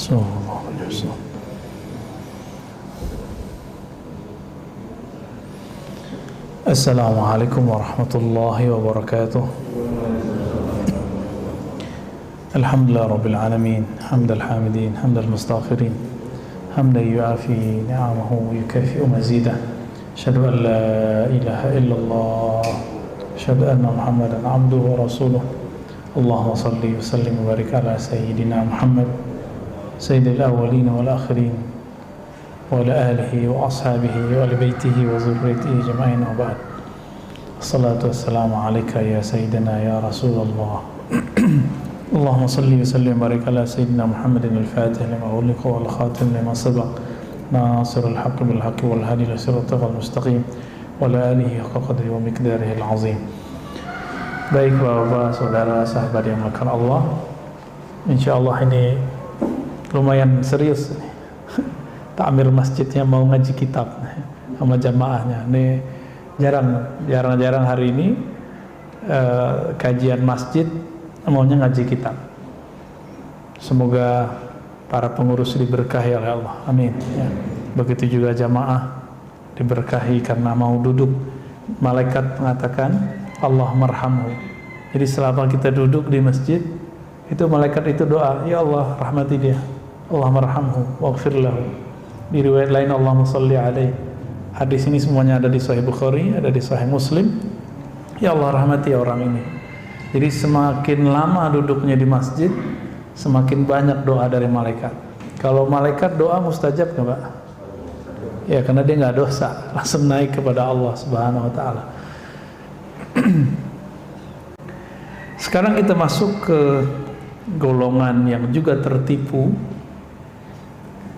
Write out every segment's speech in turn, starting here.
Sallallahu alaihi wasallam. Assalamualaikum warahmatullahi wabarakatuh. Alhamdulillah rabbil alamin, hamdal hamidin, hamdal mustaghfirin, hamdan yuafi ni'amahu wa yukafi'u mazidah. Asyhadu an la ilaha illallah, asyhadu anna Muhammadan abduhu wa rasuluh. Allahumma salli wa sallim wa barik ala sayyidina Muhammad sayyidil awwalin wal akhirin wa ala alihi wa ashabihi wa ali baitihi wa zurriyyatihi jama'in wa ba'd. Assalatu wassalamu alayka ya sayyidina ya Rasulullah. Allahumma salli wa sallim wa barik ala sayyidina Muhammadin al-Fatih lima ughliqa wal khatim lima sabaq nasirul haqqi bil haqqi wal hadi ila siratal mustaqim wa ala alihi haqqa qadri wa miqdarihi al-azim. Baik Bapak, saudara, sahabat yang dimuliakan Allah, insyaallah ini lumayan serius nih. Takmir masjidnya mau ngaji kitab sama jamaahnya. Ini jarang hari ini kajian masjid maunya ngaji kitab. Semoga para pengurus diberkahi oleh Allah. Amin. Ya. Begitu juga jamaah diberkahi karena mau duduk. Malaikat mengatakan Allah marhamhu. Jadi selama kita duduk di masjid, itu malaikat itu doa, ya Allah rahmati dia, Allah marhamhu waghfir lahu. Di riwayat lain Allahumma shalli alaihi. Hadis ini semuanya ada di Sahih Bukhari, ada di Sahih Muslim. Ya Allah rahmati orang ini. Jadi semakin lama duduknya di masjid, semakin banyak doa dari malaikat. Kalau malaikat doa mustajab nggak Pak? Ya karena dia nggak dosa, langsung naik kepada Allah Subhanahu Wa Taala. Sekarang kita masuk ke golongan yang juga tertipu,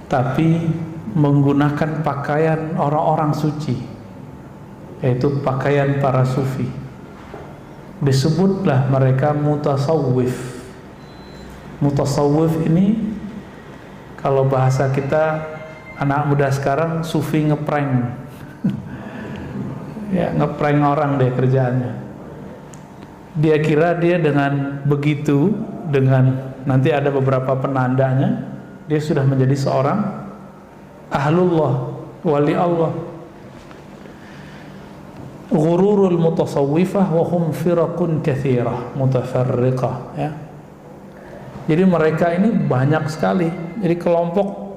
tapi menggunakan pakaian orang-orang suci, yaitu pakaian para sufi. Disebutlah mereka mutasawwif. Mutasawwif ini kalau bahasa kita anak muda sekarang sufi ngeprank. Ya, ngeprank orang deh kerjaannya. Dia kira dia dengan begitu, dengan nanti ada beberapa penandanya, dia sudah menjadi seorang ahlullah, wali Allah. Ghururul mutasawwifah wa hum firaqun katsirah mutafarriqah, ya. Jadi mereka ini banyak sekali. Jadi kelompok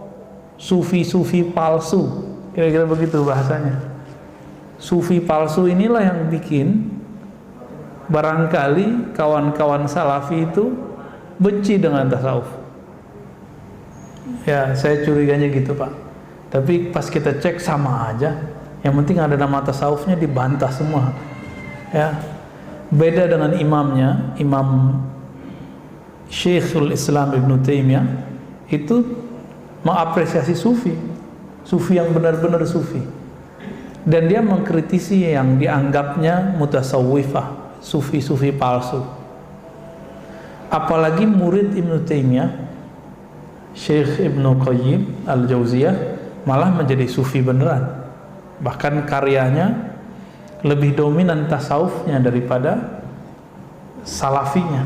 sufi-sufi palsu, kira-kira begitu bahasanya. Sufi palsu inilah yang bikin barangkali kawan-kawan salafi itu benci dengan tasawuf. Ya, saya curiganya gitu Pak. Tapi pas kita cek sama aja. Yang penting ada nama tasawufnya dibantah semua. Ya. Beda dengan imamnya, Imam Syekhul Islam Ibn Taimiyah itu mengapresiasi sufi. Sufi yang benar-benar sufi. Dan dia mengkritisi yang dianggapnya mutasawwifah, sufi-sufi palsu. Apalagi murid Ibn Taimiyah, Syekh Ibn Qayyim Al-Jauziyah malah menjadi sufi beneran. Bahkan karyanya lebih dominan tasawufnya daripada salafinya.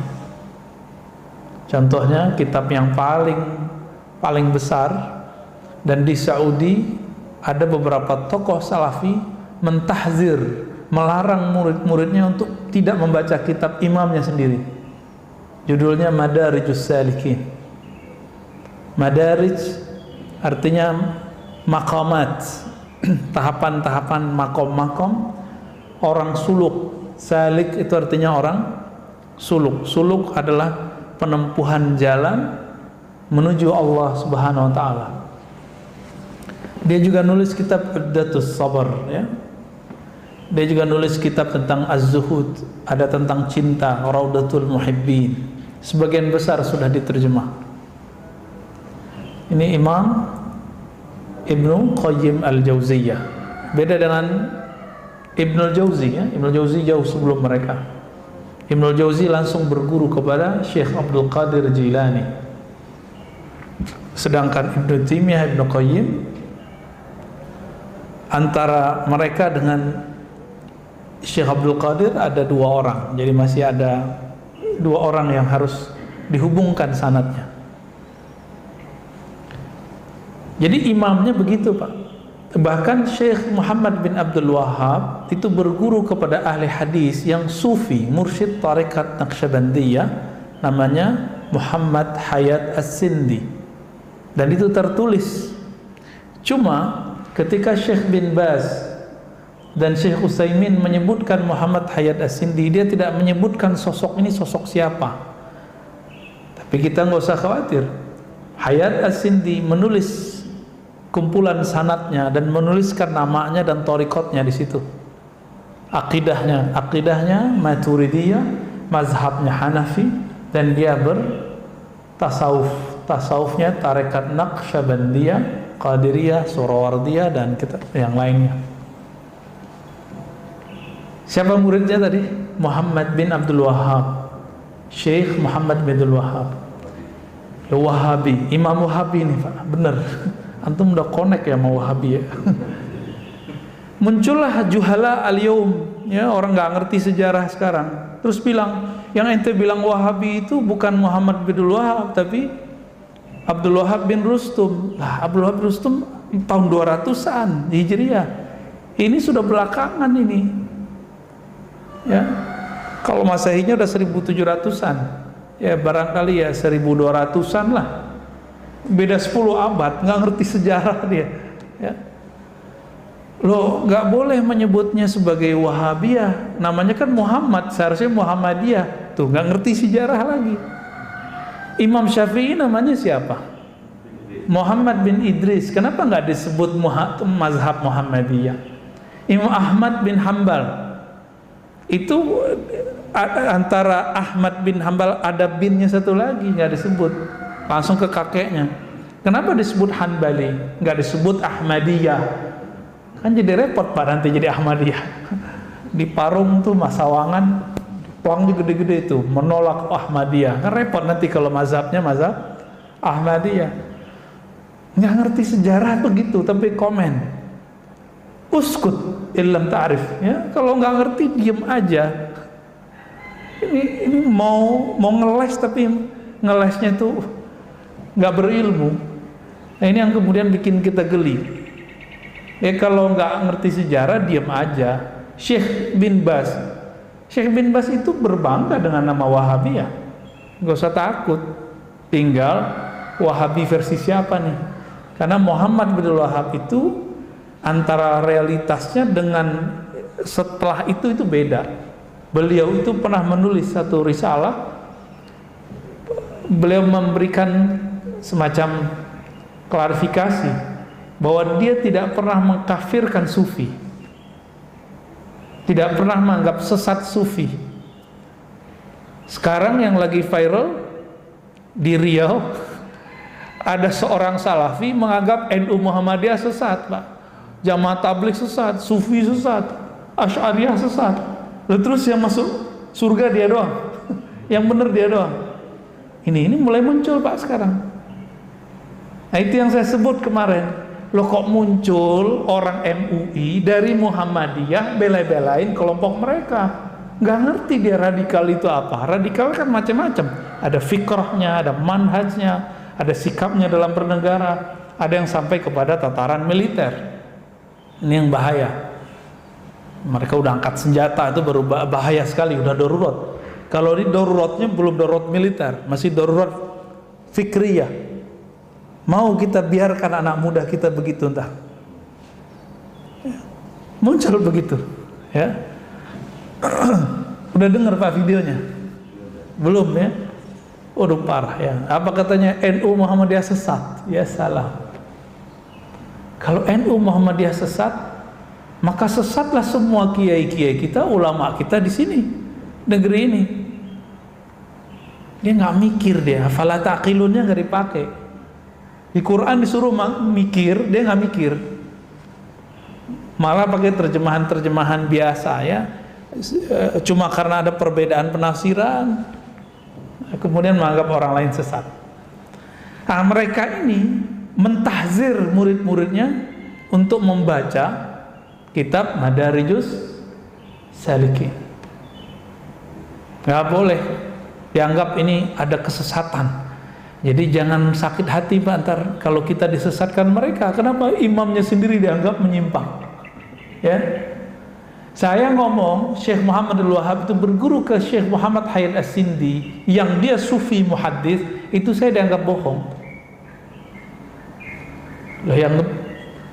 Contohnya kitab yang paling besar, dan di Saudi ada beberapa tokoh salafi mentahzir, melarang murid-muridnya untuk tidak membaca kitab imamnya sendiri. Judulnya Madarijus Salikin. Madarij artinya maqamat, tahapan-tahapan, makom-makom orang suluk. Salik itu artinya orang suluk. Suluk adalah penempuhan jalan menuju Allah Subhanahu Wa Taala. Dia juga nulis kitab Uddatus Sabar, ya. Dia juga nulis kitab tentang Az-Zuhud, ada tentang cinta, Raudatul Muhibbin. Sebagian besar sudah diterjemah. Ini Imam Ibnu Qayyim Al-Jauziyah. Beda dengan Ibnul Jauzi, ya. Ibnul Jauzi jauh sebelum mereka. Ibnul Jauzi langsung berguru kepada Syekh Abdul Qadir Jilani. Sedangkan Ibnu Taimiyah, Ibnu Qayyim, antara mereka dengan Syekh Abdul Qadir ada 2 orang. Jadi masih ada 2 orang yang harus dihubungkan sanadnya. Jadi imamnya begitu Pak. Bahkan Syekh Muhammad bin Abdul Wahhab itu berguru kepada ahli hadis yang sufi, mursyid tarekat Naqsyabandiyah, namanya Muhammad Hayat As-Sindi, dan itu tertulis. Cuma ketika Syekh bin Baz dan Syekh Utsaimin menyebutkan Muhammad Hayat As-Sindi, dia tidak menyebutkan sosok ini sosok siapa. Tapi kita nggak usah khawatir, Hayat As-Sindi menulis kumpulan sanadnya dan menuliskan namanya dan thariqatnya di situ. Akidahnya Maturidiyah, mazhabnya Hanafi, dan dia bertasawuf. Tasawufnya tarekat Naqsyabandiyah, Qadiriyah, Surawardiyah, dan yang lainnya. Siapa muridnya tadi? Muhammad bin Abdul Wahhab, Syekh Muhammad bin Abdul Wahhab, Wahabi, Imam Wahabi nih Pak, bener. Antum udah connect ya sama Wahabi ya. Muncullah juhala al-yaum, ya, orang nggak ngerti sejarah sekarang, terus bilang, yang ente bilang Wahabi itu bukan Muhammad bin Abdul Wahhab, tapi Abdul Wahhab bin Rustum. Lah, Abdul Wahhab bin Rustum tahun 200-an Hijriah. Ini sudah belakangan ini. Ya. Kalau Masehinya udah 1700-an. Ya, barangkali ya 1200-an lah. Beda 10 abad, nggak ngerti sejarah dia. Ya. Loh, nggak boleh menyebutnya sebagai Wahabiyah. Namanya kan Muhammad, seharusnya Muhammadiyah. Tuh, nggak ngerti sejarah lagi. Imam Syafi'i namanya siapa? Muhammad bin Idris. Kenapa nggak disebut mazhab Muhammadiyah? Imam Ahmad bin Hambal. Itu antara Ahmad bin Hambal ada binnya satu lagi, nggak disebut. Langsung ke kakeknya. Kenapa disebut Hanbali? Nggak disebut Ahmadiyah. Kan jadi repot Pak nanti jadi Ahmadiyah. Di Parung tuh Masawangan, uang gede-gede itu menolak Ahmadiyah. Kan repot nanti kalau mazhabnya mazhab Ahmadiyah. Nggak ngerti sejarah begitu, tapi komen. Uskut illam ta'rif, ya. Kalau nggak ngerti diem aja. Ini mau ngeles tapi ngelesnya tuh nggak berilmu. Nah, ini yang kemudian bikin kita geli. Ya, kalau nggak ngerti sejarah diem aja. Syekh bin Baz itu berbangga dengan nama Wahabiyah. Nggak usah takut. Tinggal Wahabi versi siapa nih? Karena Muhammad bin Wahhab itu antara realitasnya dengan setelah itu beda. Beliau itu pernah menulis satu risalah. Beliau memberikan semacam klarifikasi bahwa dia tidak pernah mengkafirkan sufi, tidak pernah menganggap sesat sufi. Sekarang yang lagi viral di Riau, ada seorang salafi menganggap NU Muhammadiyah sesat Pak, Jamaah Tabligh sesat, Sufi sesat, Asy'ariyah sesat. Lalu terus yang masuk surga dia doang, yang benar dia doang. Ini mulai muncul Pak sekarang. Nah, itu yang saya sebut kemarin. Loh, kok muncul orang MUI dari Muhammadiyah bela-belain kelompok mereka? Nggak ngerti dia radikal itu apa. Radikal kan macam-macam. Ada fikrahnya, ada manhajnya, ada sikapnya dalam bernegara, ada yang sampai kepada tataran militer. Ini yang bahaya. Mereka udah angkat senjata, itu baru bahaya sekali, udah darurat. Kalau ini daruratnya belum darurat militer, masih darurat fikriyah. Mau kita biarkan anak muda kita begitu entah? Muncul begitu, ya. Udah dengar Pak videonya? Belum ya? Udah parah ya. Apa katanya NU Muhammadiyah sesat? Ya salah. Kalau NU Muhammadiyah sesat, maka sesatlah semua kiai-kiai kita, ulama kita di sini, negeri ini. Dia nggak mikir dia, fala taqilunnya nggak dipakai. Di Quran disuruh mikir, dia nggak mikir. Malah pakai terjemahan-terjemahan biasa ya. Cuma karena ada perbedaan penafsiran, kemudian menganggap orang lain sesat. Nah, mereka ini mentahzir murid-muridnya untuk membaca kitab Madarijus Salikin. Nggak boleh dianggap ini ada kesesatan. Jadi jangan sakit hati Pak antar kalau kita disesatkan mereka. Kenapa imamnya sendiri dianggap menyimpang? Ya, saya ngomong Syekh Muhammad Al-Wahhab itu berguru ke Syekh Muhammad Hayat As-Sindi yang dia sufi muhaddits, itu saya dianggap bohong. Lah yang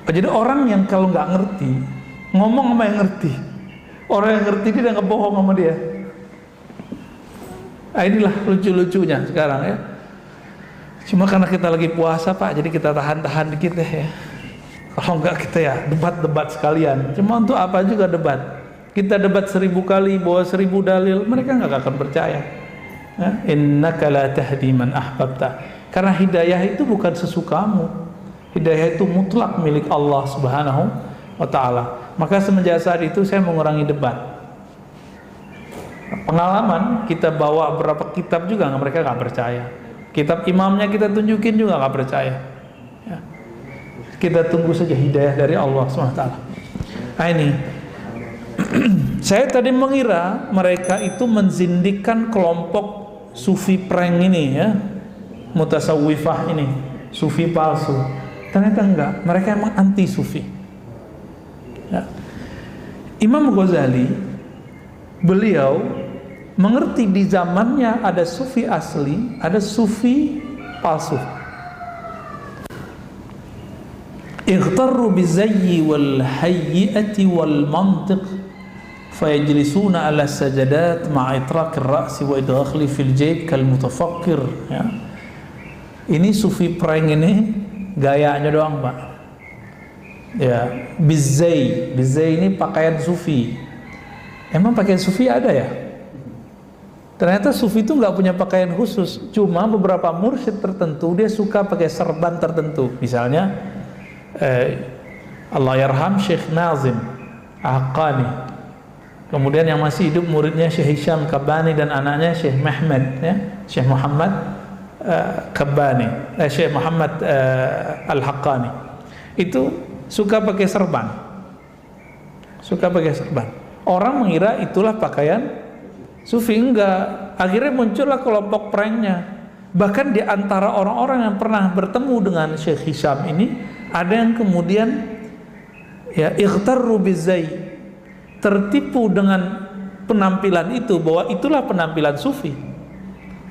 jadi orang yang kalau nggak ngerti ngomong sama yang ngerti, orang yang ngerti dia dianggap bohong sama dia. Nah, inilah lucu-lucunya sekarang ya. Cuma karena kita lagi puasa Pak, jadi kita tahan-tahan dikit deh ya. Kalau enggak kita ya debat-debat sekalian. Cuma untuk apa juga debat? Kita debat 1000 kali, bawa 1000 dalil, mereka nggak akan percaya. Innaka la tahdi man ahbabta. Karena hidayah itu bukan sesukamu. Hidayah itu mutlak milik Allah Subhanahu wa ta'ala. Maka semenjak saat itu saya mengurangi debat. Pengalaman kita bawa berapa kitab juga mereka nggak percaya. Kitab imamnya kita tunjukin juga nggak percaya. Ya. Kita tunggu saja hidayah dari Allah SWT. Nah ini saya tadi mengira mereka itu menzindikkan kelompok sufi prank ini ya, mutasawwifah ini, sufi palsu. Ternyata enggak, mereka emang anti sufi ya. Imam Ghazali beliau mengerti di zamannya ada sufi asli, ada sufi palsu. Ightarru bizayyi wal hayyi'ati wal mantiq fayajlisuna ala sajadat ma'a itraq ar-ra's wa idghali fil jayb kal mutafakkir ya. Ini sufi prank ini gayanya doang Pak ya. Bizay ini pakaian sufi. Emang pakaian sufi ada ya? Ternyata sufi itu nggak punya pakaian khusus. Cuma beberapa mursyid tertentu dia suka pakai serban tertentu. Misalnya Allah yarham Syekh Nazim Haqqani. Kemudian yang masih hidup muridnya Syekh Hisham Kabbani dan anaknya Syekh Mehmed ya, Syekh Muhammad Kabbani, Syekh Muhammad Al-Haqqani. Itu suka pakai serban. Suka pakai serban. Orang mengira itulah pakaian sufi. Enggak. Akhirnya muncullah kelompok pranknya. Bahkan di antara orang-orang yang pernah bertemu dengan Syekh Hisham ini, ada yang kemudian ya ightarru bizay, tertipu dengan penampilan itu, bahwa itulah penampilan sufi.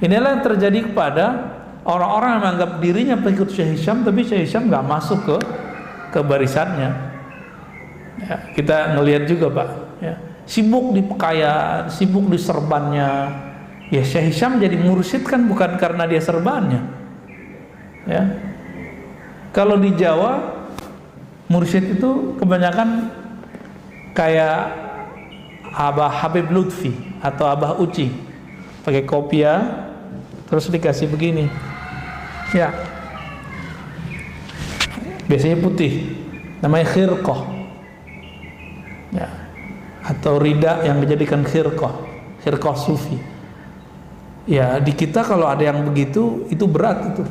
Inilah yang terjadi kepada orang-orang yang menganggap dirinya pengikut Syekh Hisham, tapi Syekh Hisham nggak masuk ke barisannya ya, kita ngelihat juga Pak ya. Sibuk di pakaian, sibuk di serbannya. Ya Syekh Hisham jadi mursyid kan bukan karena dia serbannya. Ya. Kalau di Jawa mursyid itu kebanyakan kayak Abah Habib Lutfi atau Abah Uci, pakai kopiah terus dikasih begini. Ya. Biasanya putih. Namanya khirqah. Ya. Atau rida yang dijadikan khirqah sufi. Ya di kita kalau ada yang begitu itu berat itu.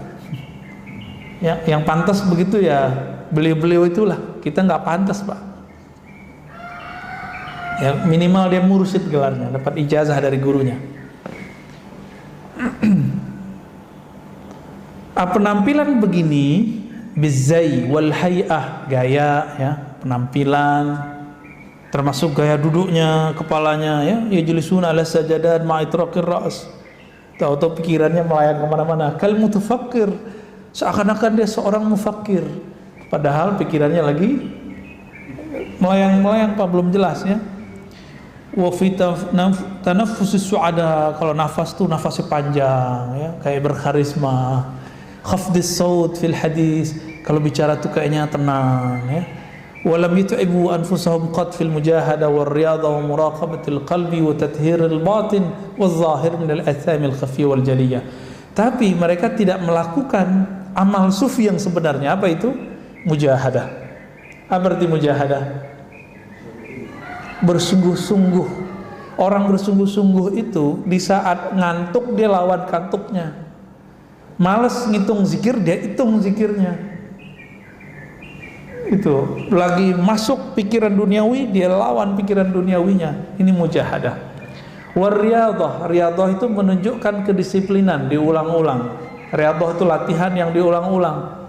Ya, yang pantas begitu ya beliau-beliau itulah. Kita nggak pantas Pak. Ya minimal dia mursyid gelarnya, dapat ijazah dari gurunya. Penampilan begini bizai wal hay'ah, gaya ya, penampilan termasuk gaya duduknya, kepalanya ya, yajlisuna ala sajadat ma'itraqir ra's. Tahu-tahu pikirannya melayang kemana-mana. Kal mutafakkir, seakan-akan dia seorang mufakir, padahal pikirannya lagi melayang-melayang Pak, belum jelas ya. Wa fi tanaffusis su'ada, kalau nafas tuh nafasnya panjang ya, kayak berkarisma. Khafdis saut fil hadis, kalau bicara tuh kayaknya tenang ya. Walam yut'ibu anfusahum qad fil mujahadah wal riyadhah wa muraqabatil qalbi wa tathhiril batin wal zahir min al atham al khafiyah wal jaliyah. Tapi mereka tidak melakukan amal sufi yang sebenarnya. Apa itu? Mujahadah. Apa arti mujahadah? Bersungguh-sungguh. Orang bersungguh-sungguh itu di saat ngantuk dia lawan kantuknya. Males ngitung zikir, dia hitung zikirnya. Itu lagi masuk pikiran duniawi, dia lawan pikiran duniawinya. Ini mujahadah. War riyadhah, riyadhah itu menunjukkan kedisiplinan, diulang-ulang. Riyadhah itu latihan yang diulang-ulang.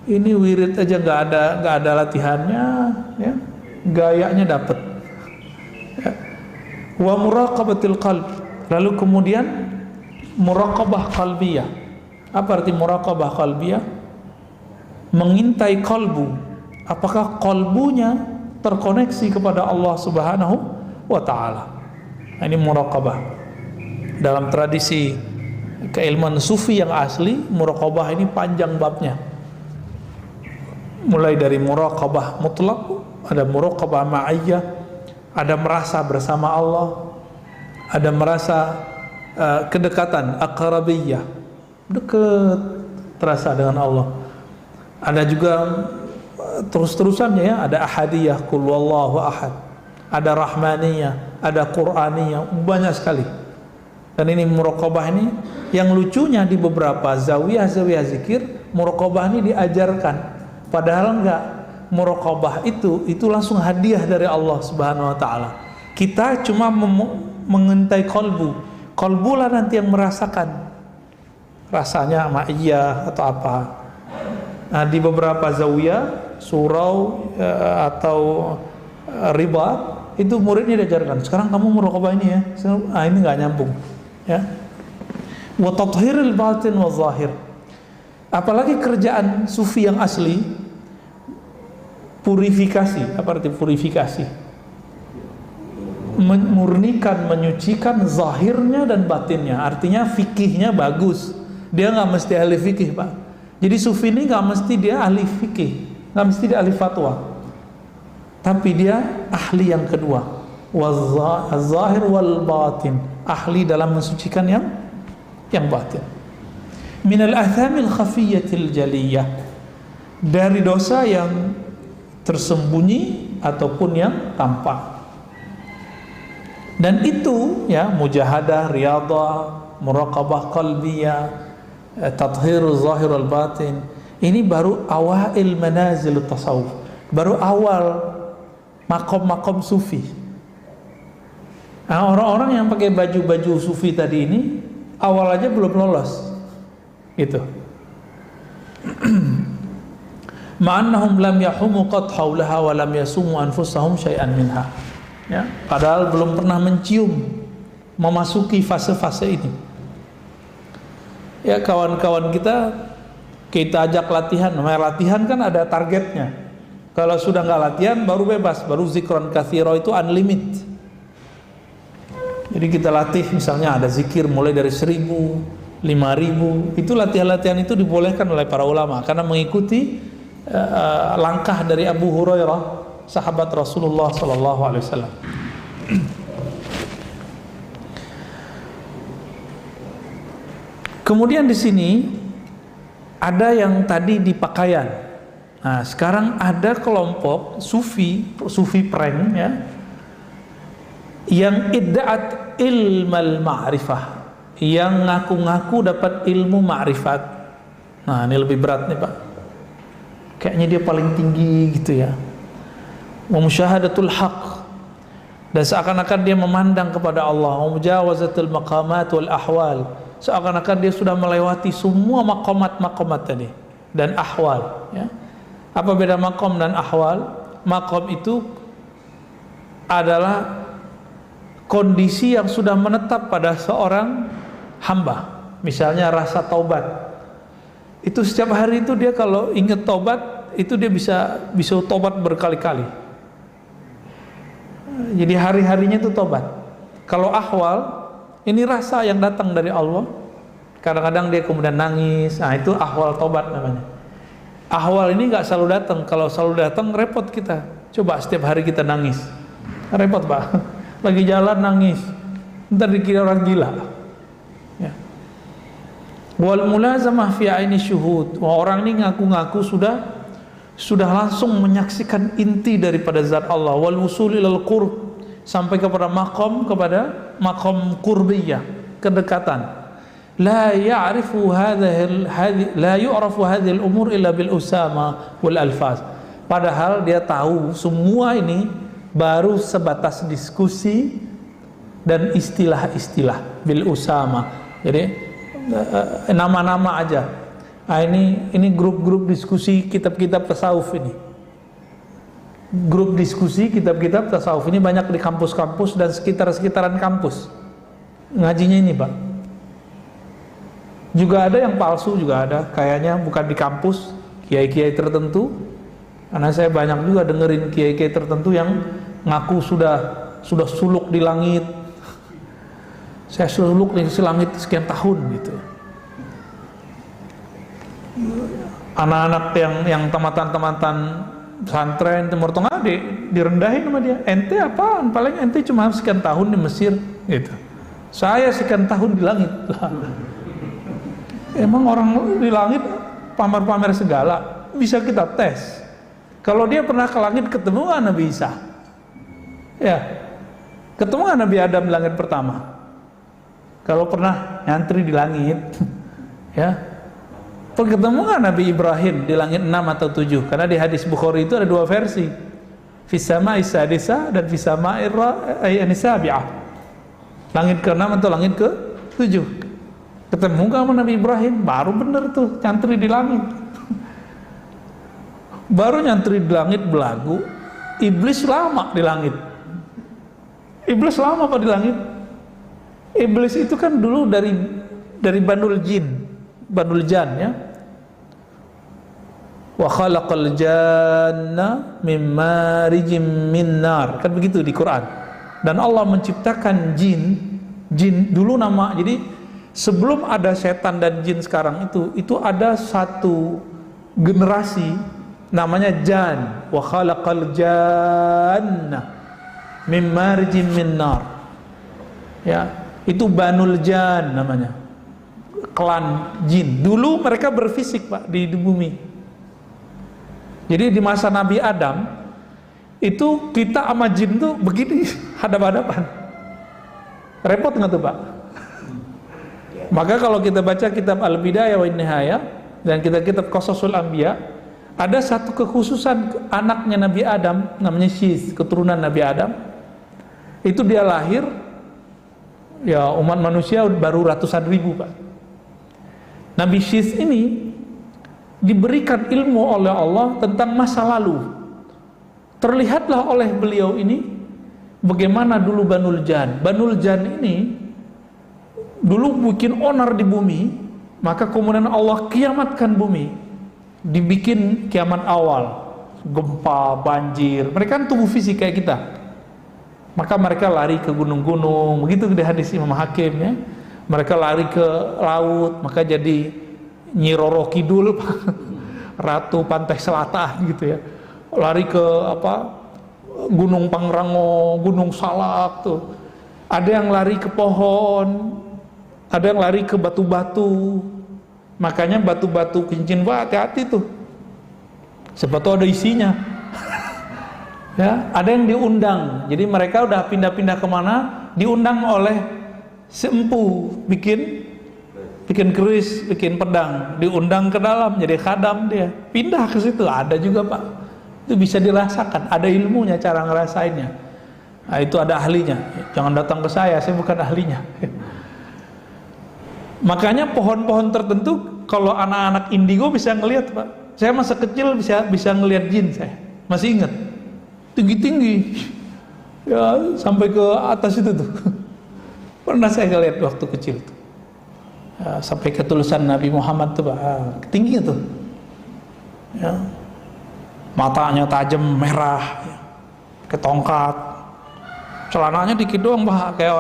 Ini wirid aja nggak ada latihannya, ya. Gayanya dapet. Ya. Wa muraqabatil qalb. Lalu kemudian muraqabah qalbiyah. Apa arti muraqabah qalbiyah? Mengintai kalbu. Apakah kalbunya terkoneksi kepada Allah Subhanahu wa ta'ala. Nah, ini muraqabah. Dalam tradisi keilmuan sufi yang asli, muraqabah ini panjang babnya. Mulai dari muraqabah mutlak, ada muraqabah ma'iyah, ada merasa bersama Allah, ada merasa kedekatan, aqrabiyah, dekat terasa dengan Allah. Ada juga terus-terusannya, ya, ada ahadiyah, qul wallahu ahad, ada rahmaniyah, ada qur'aniyah, banyak sekali. Dan ini muraqabah ini yang lucunya, di beberapa zawiyah zikir muraqabah ini diajarkan, padahal enggak. Muraqabah itu langsung hadiah dari Allah Subhanahu wa ta'ala. Kita cuma mengintai kalbu. Kalbu lah nanti yang merasakan rasanya ma'iyah atau apa. Nah, di beberapa zawiyah, surau atau ribat, itu muridnya diajarkan, sekarang kamu muraqabah ini, ya. Ini nggak nyambung, ya. Wa tathhiril batin wa zahir. Apalagi kerjaan sufi yang asli, purifikasi. Apa arti purifikasi? Memurnikan, menyucikan zahirnya dan batinnya. Artinya fikihnya bagus. Dia nggak mesti ahli fikih, Pak. Jadi sufi ini nggak mesti dia ahli fikih, nggak mesti dia ahli fatwa, tapi dia ahli yang kedua, waz-zahir wal batin, ahli dalam mensucikan yang batin. Minal athamil khafiyyatil jaliyah, dari dosa yang tersembunyi ataupun yang tampak. Dan itu, ya, mujahadah, riyadhah, muraqabah qalbiyah, tathhir zahir al batin, ini baru awail manazil tasawuf, baru awal makom-makom sufi. Nah, orang-orang yang pakai baju-baju sufi tadi ini awal aja belum lolos, gitu. Ma'annahum lam yahumu qad haulaha wa lam yasumu anfusahum syai'an minha, ya, padahal belum pernah mencium, memasuki fase-fase ini. Ya, kawan-kawan kita ajak latihan. Namanya latihan kan ada targetnya. Kalau sudah nggak latihan baru bebas, baru zikron katsira, itu unlimited. Jadi kita latih, misalnya ada zikir mulai dari 1000, 5000. Itu latihan-latihan itu dibolehkan oleh para ulama karena mengikuti langkah dari Abu Hurairah, sahabat Rasulullah sallallahu alaihi wasallam. Kemudian di sini ada yang tadi di pakaian. Nah, sekarang ada kelompok sufi prank, ya, yang idda'at ilmal ma'rifah, yang ngaku-ngaku dapat ilmu ma'rifat. Nah, ini lebih berat nih, Pak. Kayaknya dia paling tinggi gitu, ya. Wa musyahadatul haq, dan seakan-akan dia memandang kepada Allah. Wa mujawazatul maqamat wal ahwal, seakan-akan dia sudah melewati semua makomat tadi dan ahwal, ya. Apa beda makom dan ahwal? Makom itu adalah kondisi yang sudah menetap pada seorang hamba. Misalnya rasa taubat, itu setiap hari itu dia kalau ingat taubat, itu dia bisa taubat berkali-kali. Jadi hari-harinya itu taubat. Kalau ahwal, ini rasa yang datang dari Allah. Kadang-kadang dia kemudian nangis. Nah, itu ahwal tobat namanya. Ahwal ini nggak selalu datang. Kalau selalu datang repot kita. Coba setiap hari kita nangis, repot, Pak. Lagi jalan nangis, ntar dikira orang gila, ya. Wal mulazamah fi aini syuhud, orang ini ngaku-ngaku sudah langsung menyaksikan inti daripada zat Allah. Wal wusul ilal qurb, sampai kepada makom qurbiyah, kedekatan. La ya'rifu la yu'rafu hadhihi al-umur illa bil usama wal alfaz. Padahal dia tahu semua ini baru sebatas diskusi dan istilah-istilah bil usama. Jadi nama-nama aja. Nah, ini grup-grup diskusi kitab-kitab tasawuf ini. Grup diskusi kitab-kitab tasawuf ini banyak di kampus-kampus dan sekitar-sekitaran kampus. Ngajinya ini, Pak. Juga ada yang palsu, juga ada. Kayaknya bukan di kampus, kiai-kiai tertentu. Karena saya banyak juga dengerin kiai-kiai tertentu yang ngaku sudah suluk di langit. Saya suluk di langit sekian tahun gitu. Anak-anak yang tamatan-tamatan pesantren Timur Tengah direndahin sama dia. Ente apaan? Paling ente cuma sekian tahun di Mesir gitu. Saya sekian tahun di langit. Emang orang di langit pamer-pamer segala. Bisa kita tes. Kalau dia pernah ke langit ketemu nggak Nabi Isa? Ya, ketemu nggak Nabi Adam di langit pertama? Kalau pernah nyantri di langit, ya, ketemu nggak Nabi Ibrahim di langit 6 atau 7? Karena di hadis Bukhari itu ada dua versi, Fisama Isadisa dan Fisama Anisabi'ah. Langit ke-6 atau langit ke-7. Ketemu nggak sama Nabi Ibrahim? Baru bener tuh nyantri di langit. Baru nyantri di langit belagu. Iblis lama di langit. Iblis lama apa di langit? Iblis itu kan dulu dari Banul Jan ya. Wa khalaqal janna min marijim min nar. Kan begitu di Quran. Dan Allah menciptakan jin dulu nama. Jadi sebelum ada setan dan jin sekarang itu ada satu generasi namanya jan. Wa khalaqal janna min marijim min nar. Ya, itu Banul Jan namanya. Klan jin. Dulu mereka berfisik, Pak, di bumi. Jadi di masa Nabi Adam itu kita sama jin tuh begini hadap-hadapan. Repot nggak tuh, Pak? Maka kalau kita baca kitab Al-Bidayah wa An-Nihayah dan kitab Qasasul Anbiya, ada satu kekhususan anaknya Nabi Adam namanya Syith, keturunan Nabi Adam. Itu dia lahir, ya umat manusia baru ratusan ribu, Pak. Nabi Syith ini diberikan ilmu oleh Allah tentang masa lalu. Terlihatlah oleh beliau ini bagaimana dulu Banul Jan. Banul Jan ini dulu bikin onar di bumi, maka kemudian Allah kiamatkan bumi. Dibikin kiamat awal, gempa, banjir. Mereka kan tubuh fisik kayak kita. Maka mereka lari ke gunung-gunung, begitu di hadis Imam Hakim ya. Mereka lari ke laut, maka jadi Nyi Roro Kidul, Ratu Pantai Selatan gitu ya. Lari ke Gunung Pangrango, Gunung Salak tuh. Ada yang lari ke pohon, ada yang lari ke batu-batu. Makanya batu-batu cincin, Pak, hati-hati tuh. Siapa tahu ada isinya. Ya, ada yang diundang. Jadi mereka udah pindah-pindah kemana, diundang oleh sempu, bikin keris, bikin pedang, diundang ke dalam jadi khadam dia. Pindah ke situ, ada juga, Pak. Itu bisa dirasakan, ada ilmunya cara ngerasainnya. Nah, itu ada ahlinya. Jangan datang ke saya bukan ahlinya. Makanya pohon-pohon tertentu kalau anak-anak indigo bisa ngelihat, Pak. Saya masa kecil bisa ngelihat jin, saya masih ingat, tinggi-tinggi ya sampai ke atas itu tuh. Pernah saya ngelihat waktu kecil tuh ya, sampai ke tulisan Nabi Muhammad tuh, Pak, tinggi tuh ya. Matanya tajam merah ya. Ke tongkat, celananya dikit doang, Pak, kayak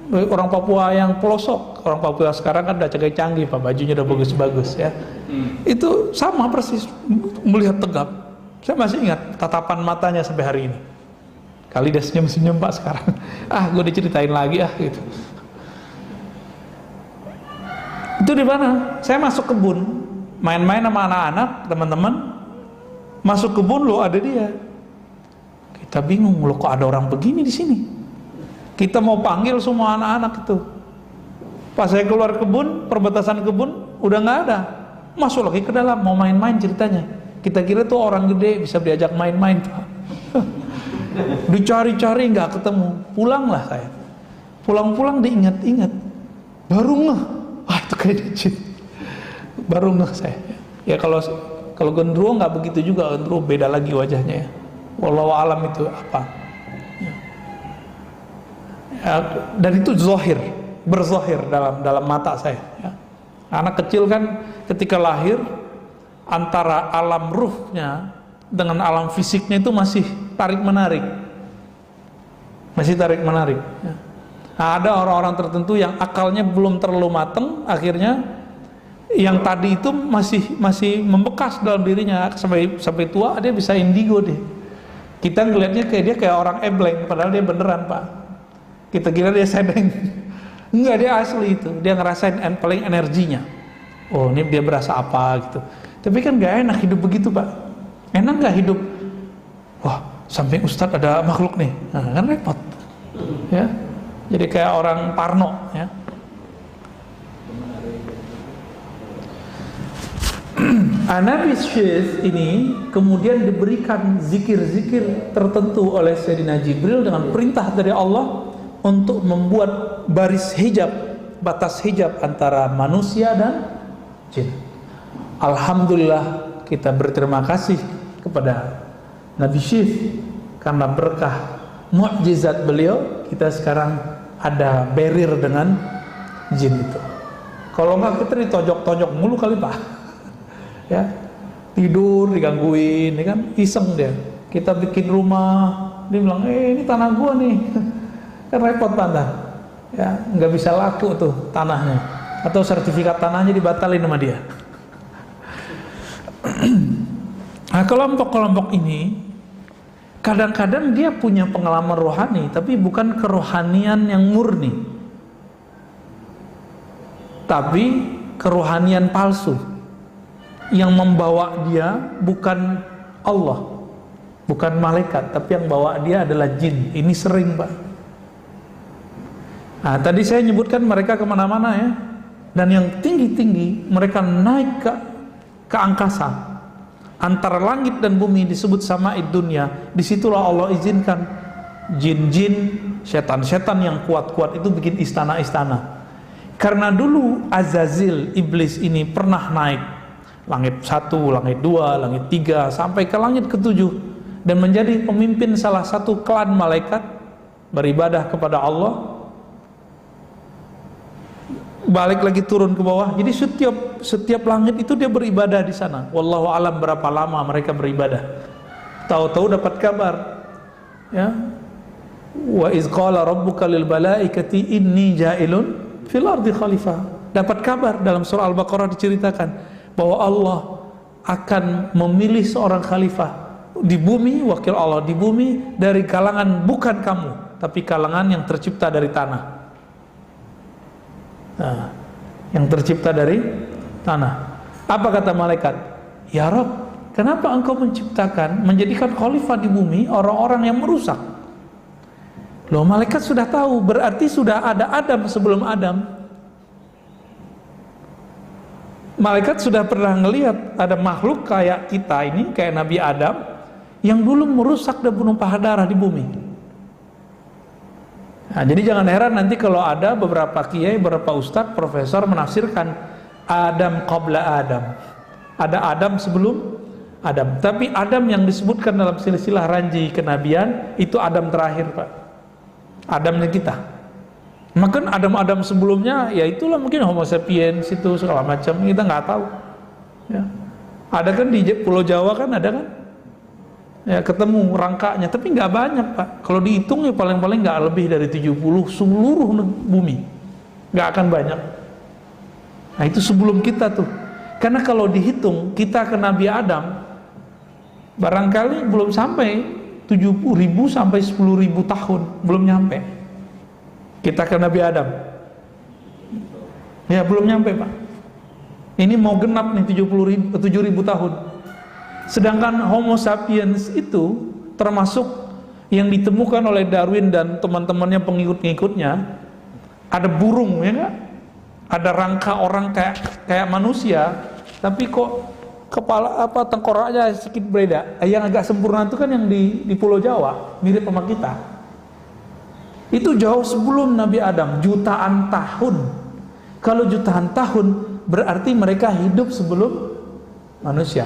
orang Papua yang pelosok. Orang Papua sekarang kan udah canggih-canggih, Pak, bajunya udah bagus-bagus ya. Itu sama persis, melihat tegap. Saya masih ingat tatapan matanya sampai hari ini. Kali dia senyum-senyum, Pak, sekarang. Gue diceritain lagi gitu. Itu di mana? Saya masuk kebun, main-main sama anak-anak, teman-teman. Masuk kebun, lo ada dia. Kita bingung, lo kok ada orang begini di sini? Kita mau panggil semua anak-anak itu. Pas saya keluar kebun, perbatasan kebun, udah nggak ada. Masuk lagi ke dalam, mau main-main ceritanya. Kita kira tuh orang gede bisa diajak main-main, Pak. Dicari-cari nggak ketemu. Pulanglah saya. Pulang-pulang diingat-ingat, baru ngeh, wah itu kayaknya jin. Baru ngeh saya. Ya kalau genderuwo nggak begitu juga, genderuwo beda lagi wajahnya ya. Wallahu alam itu apa. Ya, dan itu berzahir dalam mata saya ya. Anak kecil kan ketika lahir antara alam ruhnya dengan alam fisiknya itu masih tarik menarik ya. Nah, ada orang-orang tertentu yang akalnya belum terlalu mateng, akhirnya yang tadi itu masih membekas dalam dirinya sampai tua dia bisa indigo deh. Kita ngelihatnya dia kayak orang ebleng, padahal dia beneran Pak. Kita kira dia sedeng. Enggak, dia asli itu. Dia ngerasain paling energinya. Oh, ini dia berasa apa gitu. Tapi kan gak enak hidup begitu Pak. Enak gak hidup? Wah, samping Ustadz ada makhluk nih. Nah, kan repot. Ya. Jadi kayak orang parno ya. Nabi Syekh ini kemudian diberikan zikir-zikir tertentu oleh Sayyidina Jibril dengan perintah dari Allah untuk membuat batas hijab antara manusia dan jin. Alhamdulillah kita berterima kasih kepada Nabi Syekh karena berkah mukjizat beliau kita sekarang ada barrier dengan jin itu. Kalau enggak kita ditojok-tojok mulu kali Pak. Ya, tidur digangguin, ya kan, iseng dia. Kita bikin rumah, dia bilang, ini tanah gua nih, kan repot Pak. Ya, nggak bisa laku tuh tanahnya, atau sertifikat tanahnya dibatalin sama dia. Nah, kelompok-kelompok ini kadang-kadang dia punya pengalaman rohani, tapi bukan kerohanian yang murni, tapi kerohanian palsu. Yang membawa dia bukan Allah, bukan malaikat, tapi yang bawa dia adalah jin. Ini sering Pak. Nah, tadi saya nyebutkan mereka kemana-mana ya. Dan yang tinggi-tinggi mereka naik ke angkasa. Antara langit dan bumi disebut sama'id dunya. Disitulah Allah izinkan jin-jin, setan-setan yang kuat-kuat itu bikin istana-istana. Karena dulu Azazil, iblis ini pernah naik langit 1, langit 2, langit 3 sampai ke langit ke-7 dan menjadi pemimpin salah satu klan malaikat beribadah kepada Allah. Balik lagi turun ke bawah. Jadi setiap langit itu dia beribadah di sana. Wallahu alam berapa lama mereka beribadah. Tahu-tahu dapat kabar. Ya. Wa iz qala rabbuka lil malaikati inni ja'ilun fil ardi khalifah. Dapat kabar dalam surah Al-Baqarah diceritakan bahwa Allah akan memilih seorang khalifah di bumi, wakil Allah di bumi dari kalangan bukan kamu, tapi kalangan yang tercipta dari tanah. Nah, yang tercipta dari tanah. Apa kata malaikat? Ya Rabb, kenapa engkau menjadikan khalifah di bumi orang-orang yang merusak? Loh, malaikat sudah tahu, berarti sudah ada Adam sebelum Adam. Malaikat sudah pernah ngelihat ada makhluk kayak kita ini, kayak Nabi Adam yang dulu merusak dan menumpah darah di bumi. Nah, jadi jangan heran nanti kalau ada beberapa kiai, beberapa ustadz, profesor menafsirkan Adam qabla Adam. Ada Adam sebelum Adam. Tapi Adam yang disebutkan dalam silsilah ranji kenabian itu Adam terakhir Pak. Adamnya kita. Maka Adam-Adam sebelumnya ya itulah mungkin Homo sapiens itu segala macam, kita nggak tahu ya. Ada kan di Pulau Jawa kan ada kan ya, ketemu rangkanya, tapi nggak banyak Pak. Kalau dihitung ya paling-paling nggak lebih dari 70 seluruh bumi, nggak akan banyak. Nah itu sebelum kita tuh, karena kalau dihitung kita ke Nabi Adam barangkali belum sampai 70.000 sampai 10.000 tahun, belum nyampe. Kita ke Nabi Adam ya belum nyampe Pak. Ini mau genap nih 7.000 tahun. Sedangkan Homo sapiens itu termasuk yang ditemukan oleh Darwin dan teman-temannya pengikut-pengikutnya. Ada burung ya enggak? Ada rangka orang kayak manusia, tapi kok kepala tengkoraknya sedikit beda. Yang agak sempurna itu kan yang di Pulau Jawa, mirip sama kita. Itu jauh sebelum Nabi Adam, jutaan tahun. Kalau jutaan tahun berarti mereka hidup sebelum manusia.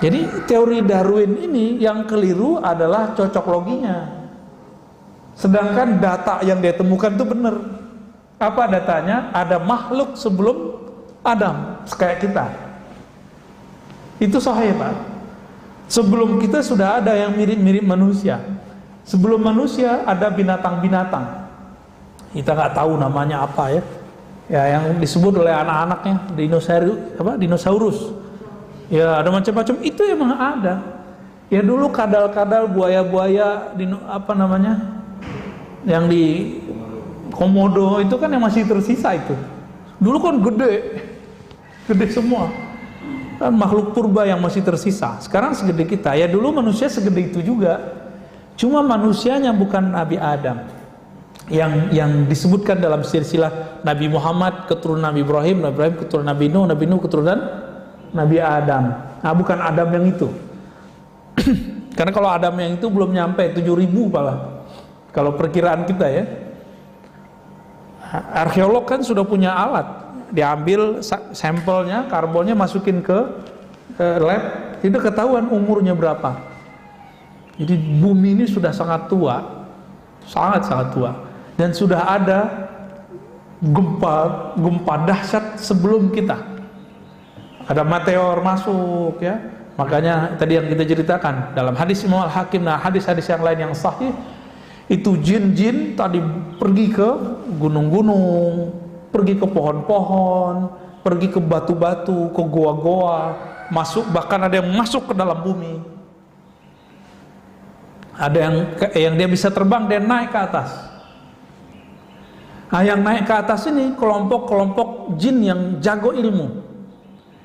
Jadi teori Darwin ini yang keliru adalah cocok loginya. Sedangkan data yang dia temukan itu benar. Apa datanya? Ada makhluk sebelum Adam, kayak kita. Itu sahih, Pak. Sebelum kita sudah ada yang mirip-mirip manusia. Sebelum manusia ada binatang-binatang. Kita nggak tahu namanya apa ya. Ya, yang disebut oleh anak-anaknya dinosaurus. Ya, ada macam-macam. Itu emang ada. Ya dulu kadal-kadal, buaya-buaya yang di Komodo itu kan yang masih tersisa itu. Dulu kan gede semua. Kan makhluk purba yang masih tersisa. Sekarang segede kita. Ya dulu manusia segede itu juga. Cuma manusianya bukan Nabi Adam. Yang disebutkan dalam silsilah Nabi Muhammad keturunan Nabi Ibrahim keturunan Nabi Nuh keturunan Nabi Adam. Nah, bukan Adam yang itu. Karena kalau Adam yang itu belum nyampe 7.000 malah. Kalau perkiraan kita ya. Arkeolog kan sudah punya alat. Diambil sampelnya, karbonnya masukin ke lab, itu ketahuan umurnya berapa. Jadi bumi ini sudah sangat tua. Sangat tua. Dan sudah ada gempa dahsyat sebelum kita. Ada meteor masuk ya. Makanya tadi yang kita ceritakan dalam hadis Imam Al-Hakim, nah hadis-hadis yang lain yang sahih, itu jin-jin tadi pergi ke gunung-gunung, pergi ke pohon-pohon, pergi ke batu-batu, ke goa-goa, bahkan ada yang masuk ke dalam bumi. Ada yang dia bisa terbang, dia naik ke atas. Nah, yang naik ke atas ini kelompok-kelompok jin yang jago ilmu,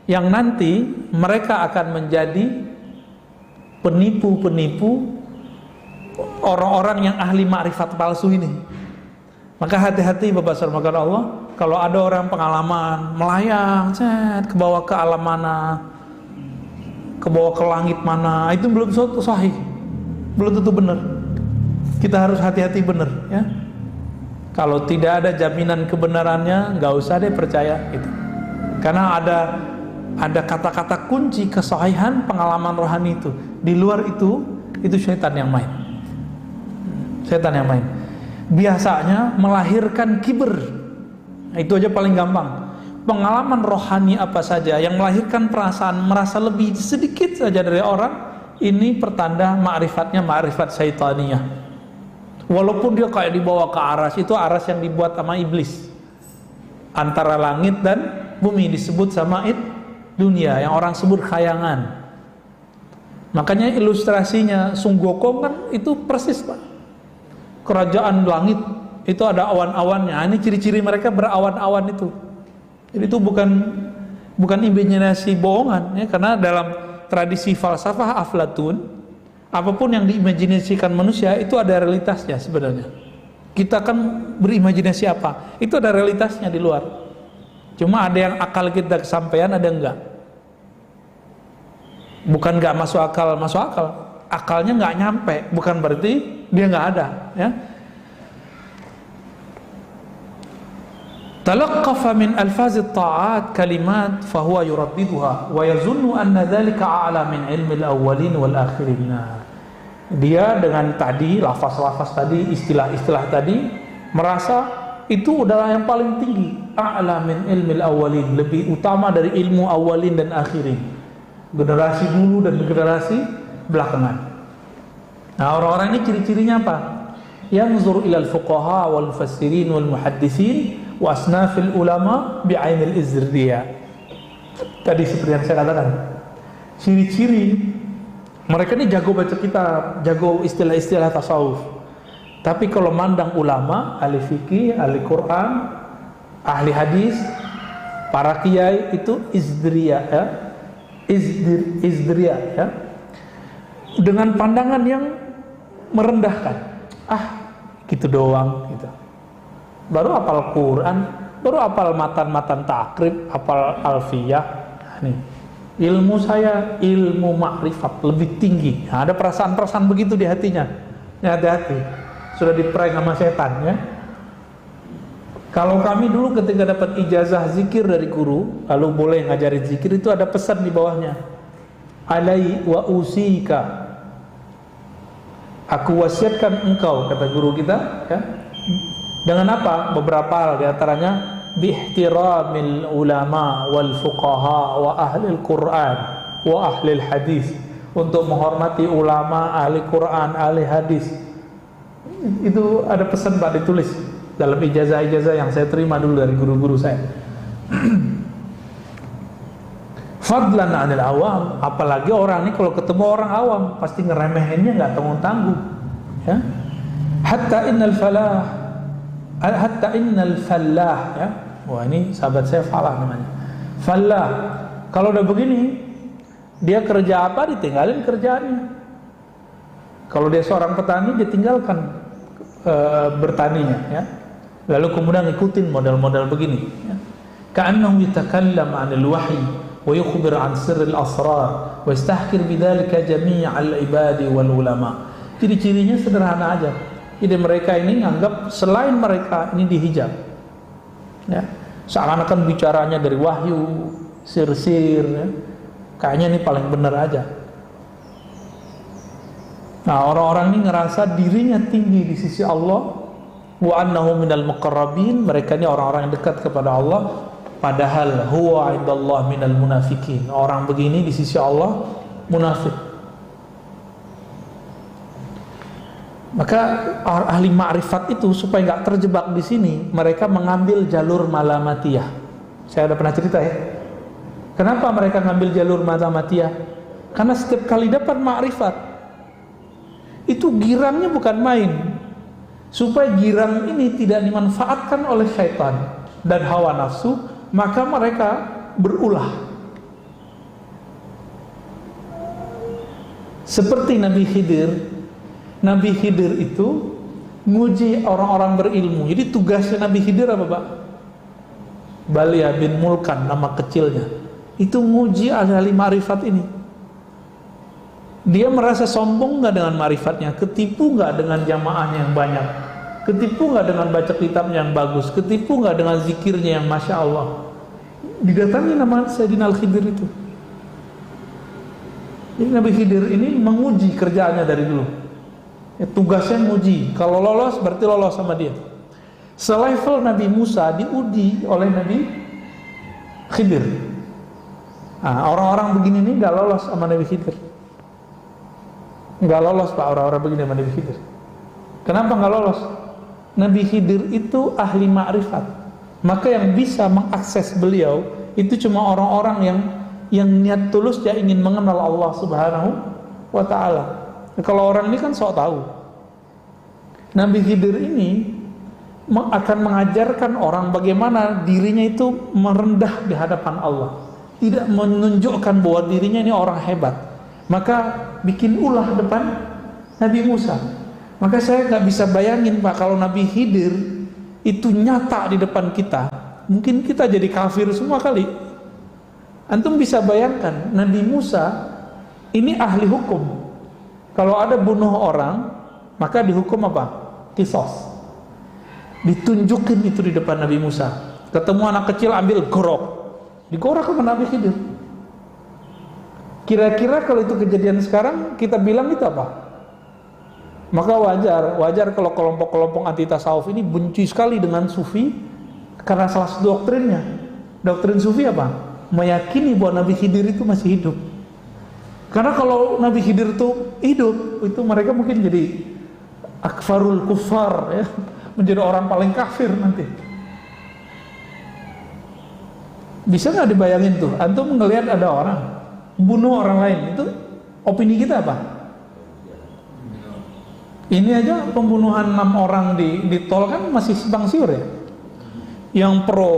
yang nanti mereka akan menjadi penipu-penipu orang-orang yang ahli makrifat palsu ini. Maka hati-hati Bapak Sarmakan Allah, kalau ada orang pengalaman melayang ke bawah ke alam mana, ke bawah ke langit mana, itu belum suatu sahih, belum tentu benar. Kita harus hati-hati benar ya. Kalau tidak ada jaminan kebenarannya, nggak usah deh percaya gitu. Karena ada kata-kata kunci kesahihan pengalaman rohani itu. Di luar itu syaitan yang main. Setan yang main. Biasanya melahirkan kiber. Nah, itu aja paling gampang. Pengalaman rohani apa saja yang melahirkan perasaan merasa lebih sedikit saja dari orang, ini pertanda ma'rifatnya ma'rifat syaitaniah. Walaupun dia kayak dibawa ke aras, itu aras yang dibuat sama iblis. Antara langit dan bumi disebut sama dunia, yang orang sebut khayangan. Makanya ilustrasinya Sung Gokong kan itu persis, Pak. Kerajaan langit itu ada awan-awannya. Ini ciri-ciri mereka berawan-awan itu. Jadi itu bukan imajinasi bohongan ya, karena dalam tradisi falsafah Aflatun, apapun yang diimajinasikan manusia itu ada realitasnya sebenarnya. Kita kan berimajinasi apa? Itu ada realitasnya di luar. Cuma ada yang akal kita kesampaian, ada enggak. Bukan enggak masuk akal. Akalnya enggak nyampe, bukan berarti dia enggak ada, ya. Talaqqafa min alfazit ta'at kalimat fahuwa yuraddiduha wa yazunnu anna dhalika a'la min ilmi al-awwalin wal akhirin. Dia dengan tadi lafaz-lafaz tadi, istilah-istilah tadi, merasa itu adalah yang paling tinggi, a'la min ilmi al-awwalin, lebih utama dari ilmu awalin dan akhirin, generasi dulu dan generasi belakangan. Nah, orang-orang ini ciri-cirinya apa? Yanzur ilal fuqaha wal mufassirin wal muhaddisin wa asnafil ulama bi'ainil izrdiyah. Tadi seperti yang saya katakan, ciri-ciri mereka ini jago baca kitab, jago istilah-istilah tasawuf. Tapi kalau mandang ulama, ahli fikih, ahli Quran, ahli hadis, para kiai itu izdriyah ya. Izdriyah ya. Dengan pandangan yang merendahkan. Gitu doang gitu. Baru hafal Quran, baru hafal matan-matan takrib, hafal alfiyah. Nih, ilmu saya ilmu makrifat lebih tinggi. Nah, ada perasaan-perasaan begitu di hatinya. Ya, hati-hati. sudah di-prank sama setan ya. Kalau kami dulu ketika dapat ijazah zikir dari guru, lalu boleh ngajarin zikir, itu ada pesan di bawahnya. Alai wa usika, aku wasiatkan engkau, kata guru kita ya. Dengan apa? Beberapa hal, diantaranya bihtiramil ulama wal fuqaha wa ahlil Quran wa ahlil hadis, untuk menghormati ulama, ahli Quran, ahli hadis. Itu ada pesan Pak ditulis dalam ijazah-ijazah yang saya terima dulu dari guru-guru saya. Fadlan 'anil awam, apalagi orang ini kalau ketemu orang awam pasti ngeremehinnya nggak tanggung-tanggung ya. Hatta innal fallah ya. Wah, ini sahabat saya Falah namanya. Fallah, kalau udah begini dia kerja apa ditinggalin kerjaannya. Kalau dia seorang petani dia tinggalkan bertaninya ya. Lalu kemudian ngikutin model-model begini ya. Ka'annahu yatakallam 'anil wahyi wa yukhbir 'an sirril asrar wa yastahkir bidzalika jami'al ibadi wal ulama. Ciri-cirinya sederhana aja. Jadi mereka ini nganggap selain mereka ini dihijab ya. Seakan-akan bicaranya dari wahyu, sir-sir ya. Kayaknya ini paling benar aja. Nah, orang-orang ini ngerasa dirinya tinggi di sisi Allah, wa annahu minal muqarrabin, mereka ini orang-orang yang dekat kepada Allah, padahal huwa indallah minal munafikin. Orang begini di sisi Allah munafik. Maka ahli ma'rifat itu supaya nggak terjebak di sini, mereka mengambil jalur malamatiyah. Saya udah pernah cerita ya. Kenapa mereka ngambil jalur malamatiyah? Karena setiap kali dapat ma'rifat itu girangnya bukan main. Supaya girang ini tidak dimanfaatkan oleh syaitan dan hawa nafsu, maka mereka berulah. Seperti Nabi Khidir. Nabi Khidir itu nguji orang-orang berilmu. Jadi tugasnya Nabi Khidir apa Pak? Balia bin Mulkan, nama kecilnya. Itu nguji ahli ma'rifat ini. Dia merasa sombong nggak dengan ma'rifatnya, ketipu nggak dengan jamaahnya yang banyak, ketipu nggak dengan baca kitabnya yang bagus, ketipu nggak dengan zikirnya yang masya Allah. Didatangi nama Sayyidina Al-Khidir itu. Jadi Nabi Khidir ini menguji kerjaannya dari dulu. Ya, tugasnya nguji. Kalau lolos berarti lolos sama dia. Selevel Nabi Musa diuji oleh Nabi Khidir. Nah, orang-orang begini nih nggak lolos sama Nabi Khidir. Nggak lolos Pak, orang-orang begini sama Nabi Khidir. Kenapa nggak lolos? Nabi Khidir itu ahli ma'rifat. Maka yang bisa mengakses beliau itu cuma orang-orang yang niat tulus dia ingin mengenal Allah Subhanahu wa ta'ala. Kalau orang ini kan sok tahu. Nabi Khidir ini akan mengajarkan orang bagaimana dirinya itu merendah di hadapan Allah, tidak menunjukkan bahwa dirinya ini orang hebat. Maka bikin ulah depan Nabi Musa. Maka saya nggak bisa bayangin Pak, kalau Nabi Khidir itu nyata di depan kita, mungkin kita jadi kafir semua kali. Antum bisa bayangkan Nabi Musa ini ahli hukum. Kalau ada bunuh orang, maka dihukum apa? Qisas. Ditunjukin itu di depan Nabi Musa. Ketemu anak kecil ambil gorok, digorok sama Nabi Khidir. Kira-kira kalau itu kejadian sekarang, kita bilang itu apa? Maka wajar kalau kelompok-kelompok anti tasawuf ini benci sekali dengan sufi karena salah satu doktrinnya. Doktrin sufi apa? Meyakini bahwa Nabi Khidir itu masih hidup. Karena kalau Nabi Khidir itu hidup, itu mereka mungkin jadi akfarul kufar ya, menjadi orang paling kafir nanti. Bisa nggak dibayangin tuh? Antum ngelihat ada orang bunuh orang lain, itu opini kita apa? Ini aja pembunuhan 6 orang di tol kan masih simpang siur ya. Yang pro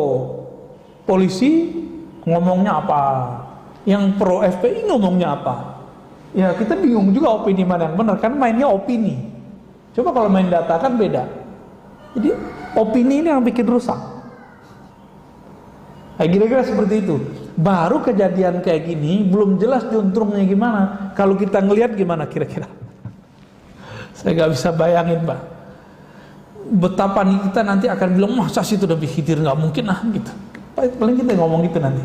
polisi ngomongnya apa? Yang pro FPI ngomongnya apa? Ya kita bingung juga opini mana yang benar, kan mainnya opini. Coba kalau main data kan beda. Jadi opini ini yang bikin rusak. Nah, kira-kira seperti itu. Baru kejadian kayak gini belum jelas juntrungnya gimana. Kalau kita ngelihat gimana kira-kira? Saya nggak bisa bayangin Pak. betapa kita nanti akan bilang, masa sih itu Nabi Khidir, nggak mungkin lah gitu. Paling kita ngomong gitu nanti.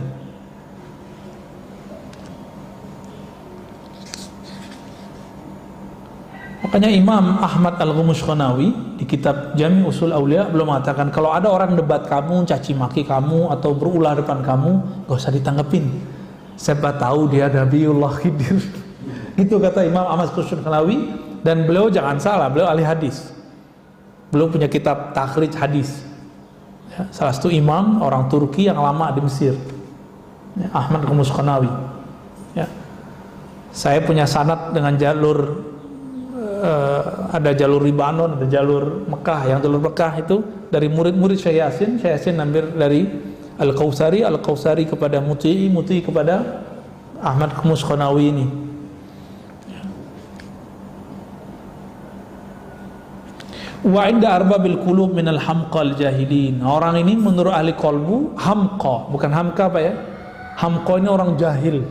Makanya Imam Ahmad Al-Ghumushqanawi di kitab Jami Usul Aulia belum mengatakan kalau ada orang debat kamu, caci maki kamu atau berulah depan kamu, gak usah ditanggepin. Siapa tahu dia Nabiullah Khidir. Itu kata Imam Ahmad Al-Ghumushqanawi, dan beliau jangan salah, beliau ahli hadis. Beliau punya kitab takhrij hadis. Ya, salah satu imam orang Turki yang lama di Mesir. Ya, Ahmad Al-Ghumushqanawi. Ya. Saya punya sanad dengan jalur ada jalur Libanon, ada jalur Mekah. Yang jalur Mekah itu dari murid-murid Syekh Yasin ambil dari Al-Kausari kepada Muti'i kepada Ahmad Al-Ghumushqanawi ini. Wa inda arbabil qulub minal hamqal jahilin. Orang ini menurut ahli kolbu hamqa, bukan hamka apa ya? Hamqa ini orang jahil.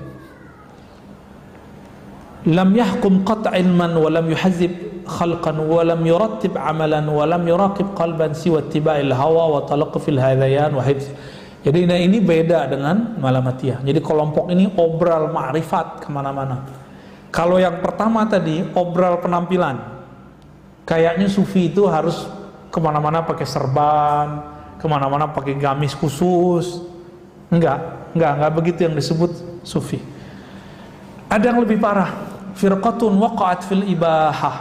Lam yahkum qat'in man wa lam yuhazib khalqan wa lam yurattib amalan wa lam yuraqib qalban siwa ittiba'il hawa wa talaqqufil hadayan wa hibs. Jadi ini beda dengan Malamatiyah. Jadi kelompok ini obral ma'rifat kemana-mana. Kalau yang pertama tadi obral penampilan, kayaknya sufi itu harus kemana-mana pakai serban, kemana-mana pakai gamis khusus. Enggak begitu yang disebut sufi. Ada yang lebih parah. Firqatun waqa'at fil ibahah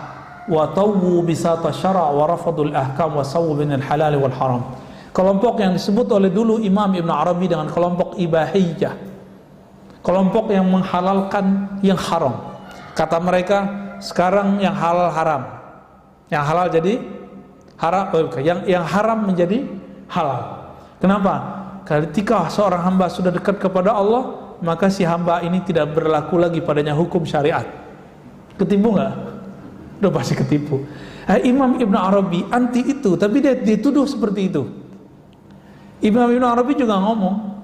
wa tawwu bisata syara' wa rafadul ahkam wa sawwu binal halal wal haram. Kelompok yang disebut oleh dulu Imam Ibn Arabi dengan kelompok ibahiyah, kelompok yang menghalalkan yang haram. Kata mereka sekarang yang halal haram, yang halal jadi haram, yang haram menjadi halal. Kenapa? Ketika seorang hamba sudah dekat kepada Allah, maka si hamba ini tidak berlaku lagi padanya hukum syariat. Ketipu nggak? Udah pasti ketipu. Imam Ibn Arabi anti itu, tapi dia dituduh seperti itu. Imam Ibn Arabi juga ngomong,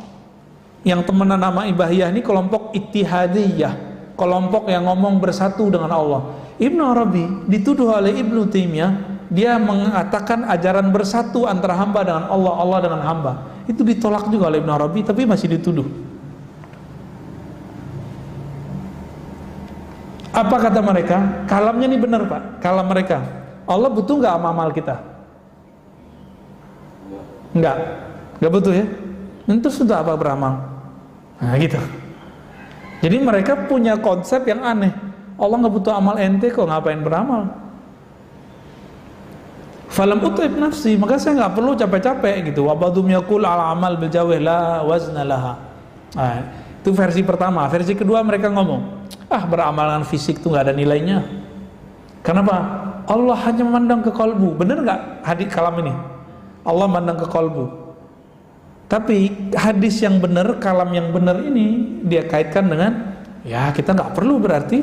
yang temenan nama Ibahiyah ini kelompok ittihadiyah, kelompok yang ngomong bersatu dengan Allah. Ibn Arabi dituduh oleh Ibnu Taimiyah, dia mengatakan ajaran bersatu antara hamba dengan Allah, Allah dengan hamba. Itu ditolak juga oleh Ibn Arabi, tapi masih dituduh. Apa kata mereka? Kalamnya ini benar Pak, kalam mereka. Allah butuh nggak amal kita? Nggak butuh ya. Itu sudah apa beramal? Nah gitu. Jadi mereka punya konsep yang aneh. Allah nggak butuh amal ente kok, ngapain beramal? Falam utib nafsi, maka saya nggak perlu capek-capek gitu. Wabadum yakul al amal bil jawih la wazna laha. Nah, itu versi pertama. Versi kedua mereka ngomong, beramal dengan fisik tuh nggak ada nilainya. Kenapa? Allah hanya memandang ke kalbu. Bener nggak hadis kalam ini? Allah memandang ke kalbu. Tapi hadis yang benar, kalam yang benar ini dia kaitkan dengan ya kita nggak perlu berarti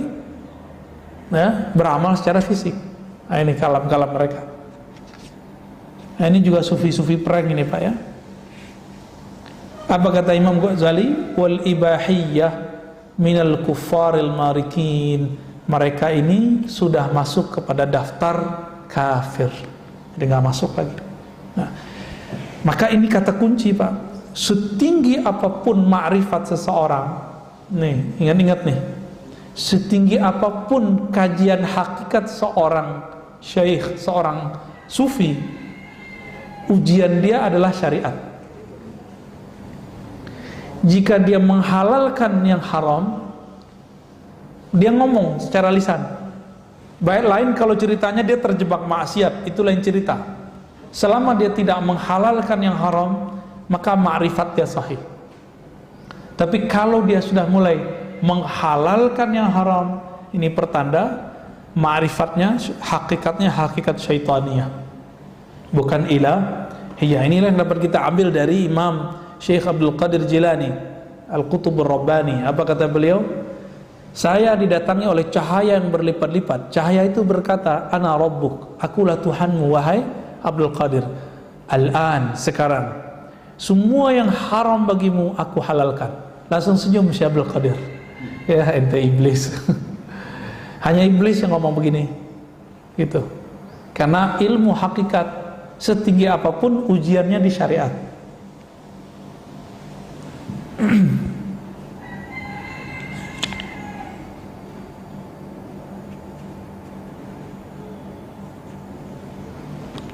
ya, beramal secara fisik. Nah, ini kalam-kalam mereka. Nah, ini juga sufi-sufi prank ini Pak ya. Apa kata Imam Ghazali? Wal ibahiyah minal kuffaril marikin. Mereka ini sudah masuk kepada daftar kafir. Jadi nggak masuk lagi. Nah, maka ini kata kunci Pak. Setinggi apapun ma'rifat seseorang, nih ingat-ingat nih, setinggi apapun kajian hakikat seorang syekh, seorang sufi, ujian dia adalah syariat. Jika dia menghalalkan yang haram, dia ngomong secara lisan. Baik lain kalau ceritanya dia terjebak maksiat, itu lain cerita. Selama dia tidak menghalalkan yang haram, maka ma'rifat dia sahih. Tapi kalau dia sudah mulai menghalalkan yang haram, ini pertanda ma'rifatnya, hakikatnya hakikat syaitaniyah, bukan ilahiyah. Inilah yang dapat kita ambil dari Imam Syekh Abdul Qadir Jilani Al-Qutubur Rabbani. Apa kata beliau? Saya didatangi oleh cahaya yang berlipat-lipat. Cahaya itu berkata, Ana Rabbuk, akulah Tuhanmu wahai Abdul Qadir. Al-an, sekarang semua yang haram bagimu aku halalkan. Langsung senyum Syekh Abdul Qadir. Ya ente iblis. Hanya iblis yang ngomong begini gitu. Karena ilmu hakikat setinggi apapun ujiannya di syariat.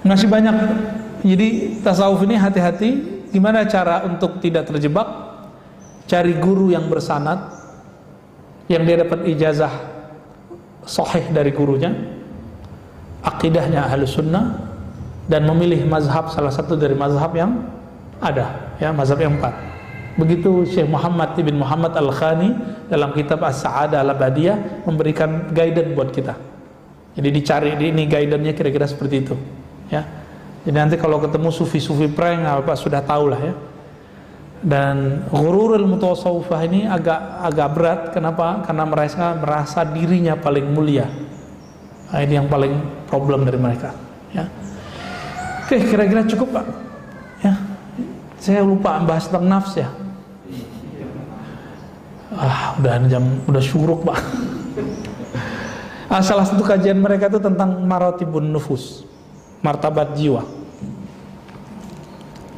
Masih banyak. Jadi tasawuf ini hati-hati. Gimana cara untuk tidak terjebak? Cari guru yang bersanad, yang dia dapat ijazah sahih dari gurunya, akidahnya Ahlus Sunnah, dan memilih mazhab salah satu dari mazhab yang ada, ya, mazhab yang 4. Begitu Syekh Muhammad ibn Muhammad Al-Khani dalam kitab As-Sa'adah Al-Abadiyah memberikan guidance buat kita. Jadi dicari ini guidance-nya kira-kira seperti itu, ya. Jadi nanti kalau ketemu sufi-sufi prank apa sudah tahu lah, ya. Dan ghururul mutasawwifah ini agak berat. Kenapa? Karena merasa dirinya paling mulia. Nah, ini yang paling problem dari mereka, ya. Oke, kira-kira cukup, Pak, ya. Saya lupa bahas tentang nafs, ya. Udah syuruk, Pak. Salah satu kajian mereka itu tentang maratibun nufus, martabat jiwa.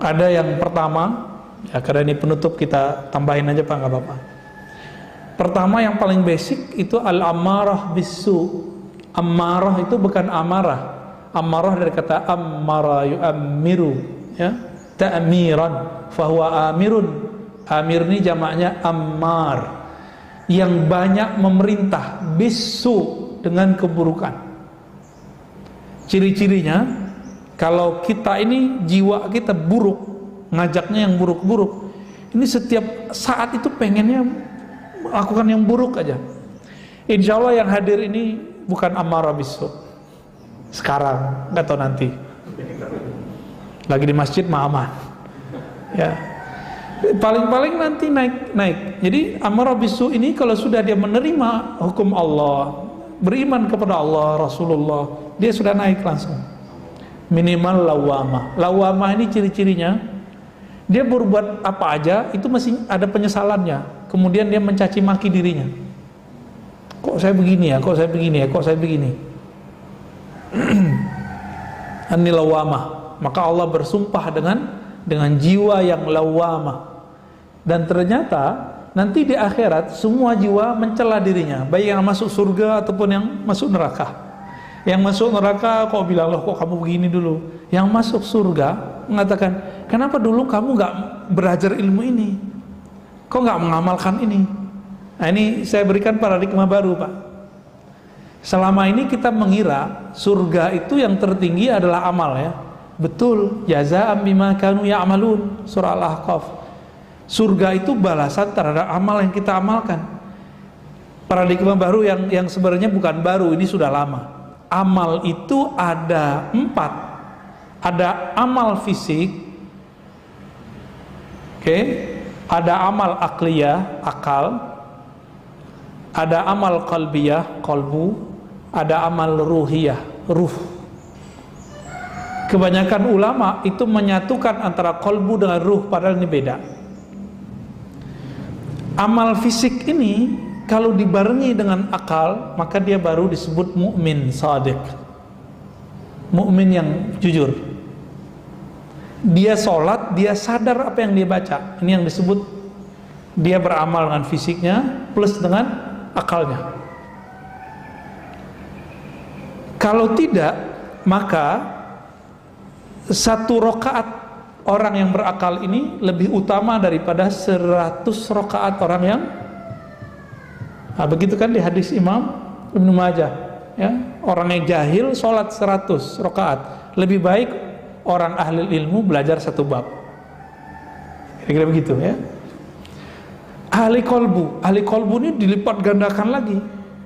Ada yang pertama, ya, karena ini penutup kita tambahin aja, Pak, nggak apa-apa. Pertama yang paling basic itu al-ammarah bisu. Ammarah itu bukan amarah. Ammarah dari kata ammara yu'ammiru, ya, ta'miran, fahuwa amirun. Amir ini jamaknya ammar, yang banyak memerintah, bisu, dengan keburukan. Ciri-cirinya, kalau kita ini jiwa kita buruk, ngajaknya yang buruk-buruk, ini setiap saat itu pengennya melakukan yang buruk aja. Insya Allah yang hadir ini bukan amarah bisu. Sekarang, nggak tahu nanti. Lagi di masjid mah aman, ya. Paling-paling nanti naik. Jadi amarah bisu ini kalau sudah dia menerima hukum Allah, beriman kepada Allah, Rasulullah, dia sudah naik langsung. Minimal lawamah. Lawamah ini ciri-cirinya, dia berbuat apa aja itu masih ada penyesalannya. Kemudian dia mencaci maki dirinya. Kok saya begini ya? Kok saya begini ya? Kok saya begini? Ini lawamah. Maka Allah bersumpah dengan jiwa yang lawamah. Dan ternyata nanti di akhirat semua jiwa mencela dirinya, baik yang masuk surga ataupun yang masuk neraka. Yang masuk neraka kok bilang, loh kok kamu begini dulu. Yang masuk surga mengatakan, kenapa dulu kamu gak belajar ilmu ini? Kok gak mengamalkan ini? Nah, ini saya berikan paradigma baru, Pak. Selama ini kita mengira surga itu yang tertinggi adalah amal, ya. Betul, jazaa'an bima kanu ya'malun, surah Al-Ahqaf. Surga itu balasan terhadap amal yang kita amalkan. Paradigma baru yang sebenarnya bukan baru, ini sudah lama. Amal itu ada 4. Ada amal fisik, oke, ada amal akliyah, akal, ada amal qalbiyah, qalbu, ada amal ruhiyah, ruh. Kebanyakan ulama itu menyatukan antara qalbu dengan ruh, padahal ini beda. Amal fisik ini kalau dibarengi dengan akal, maka dia baru disebut mukmin shadiq, mukmin yang jujur. Dia sholat, dia sadar apa yang dia baca. Ini yang disebut dia beramal dengan fisiknya plus dengan akalnya. Kalau tidak, maka satu rakaat orang yang berakal ini lebih utama daripada 100 rakaat orang yang, nah, begitu kan di hadis Imam Ibnu Majah, ya, orang yang jahil sholat 100 rakaat lebih baik orang ahli ilmu belajar 1 bab. Kira-kira begitu, ya. Ahli kolbu ini dilipat gandakan lagi.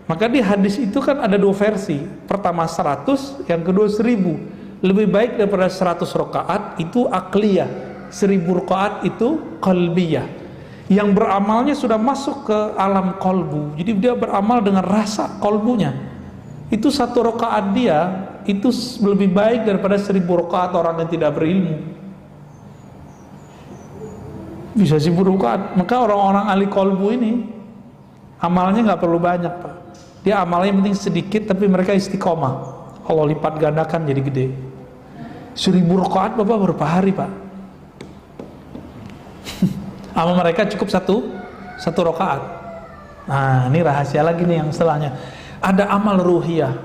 Maka di hadis itu kan ada 2 versi. Pertama 100, yang kedua 1000. Lebih baik daripada 100 rakaat itu akliyah, 1000 rakaat itu qalbiyah. Yang beramalnya sudah masuk ke alam kolbu, jadi dia beramal dengan rasa kolbunya. Itu 1 rakaat dia itu lebih baik daripada 1000 rakaat orang yang tidak berilmu. Bisa 1000 rakaat. Maka orang-orang ahli kolbu ini amalnya nggak perlu banyak, Pak. Dia amalnya penting sedikit, tapi mereka istiqomah. Allah lipat gandakan jadi gede. 1000 rakaat Bapak berapa hari Pak? Sama mereka cukup satu rakaat. Nah ini rahasia lagi nih yang setelahnya. Ada amal ruhiyah.